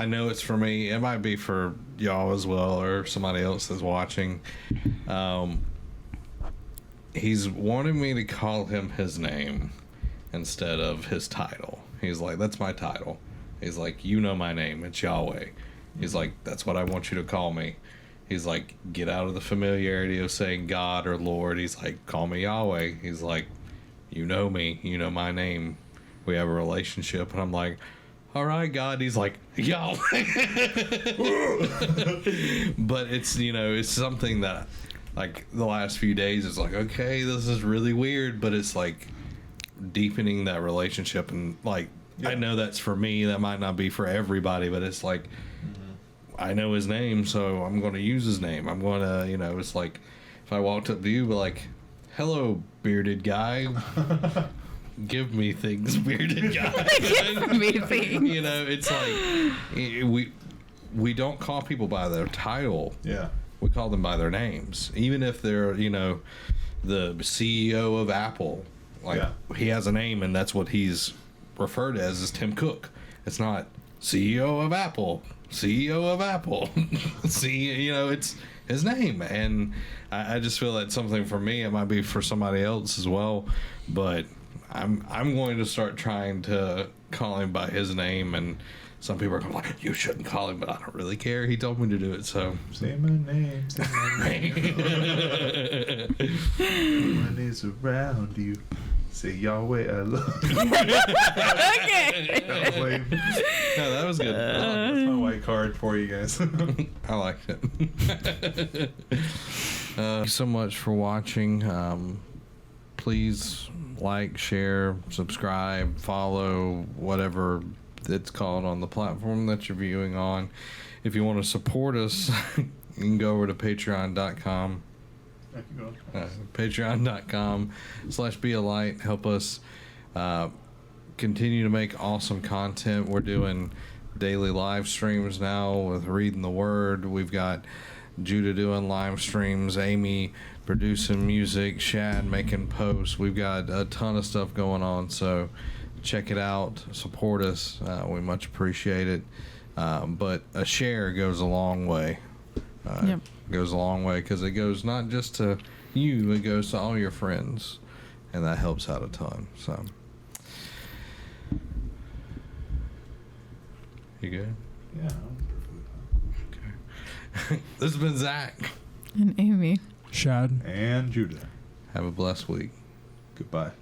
know it's for me. It might be for y'all as well, or somebody else that's watching. He's wanting me to call him his name instead of his title. He's like, that's my title. He's like, you know my name. It's Yahweh. He's like, that's what I want you to call me. He's like, get out of the familiarity of saying God or Lord. He's like, call me Yahweh. He's like, you know me. You know my name. We have a relationship. And I'm like, all right, God. He's like, yo. But it's, it's something that, like, the last few days is like, okay, this is really weird, but it's like deepening that relationship. And like, I know that's for me, that might not be for everybody, but it's like, I know his name, so I'm going to use his name. I'm going to, it's like if I walked up to you, like, hello, bearded guy. Give me things, bearded guy. Give me things. It's like we don't call people by their title. Yeah. We call them by their names. Even if they're, the CEO of Apple. Like, he has a name, and that's what he's referred as is Tim Cook. It's not CEO of Apple. CEO of Apple. It's his name. And I just feel that's something for me. It might be for somebody else as well. But I'm going to start trying to call him by his name. And some people are like, you shouldn't call him, but I don't really care. He told me to do it, so. Say my name. Say my name. When it's around you. Say Yahweh, I love you. Okay. No, that was good. That's my white card for you guys. I liked it. Thank you so much for watching. Please like, share, subscribe, follow, whatever it's called on the platform that you're viewing on. If you want to support us, you can go over to patreon.com. Patreon.com/bealight. Help us continue to make awesome content. We're doing daily live streams now with reading the word. We've got Juda doing live streams, Amy producing music, Shad making posts. We've got a ton of stuff going on, so check it out, support us. We much appreciate it. But a share goes a long way. Goes a long way, because it goes not just to you, it goes to all your friends, and that helps out a ton. So, you good? Yeah. Okay. This has been Zach And Amy. Shad. And Judah. Have a blessed week. Goodbye.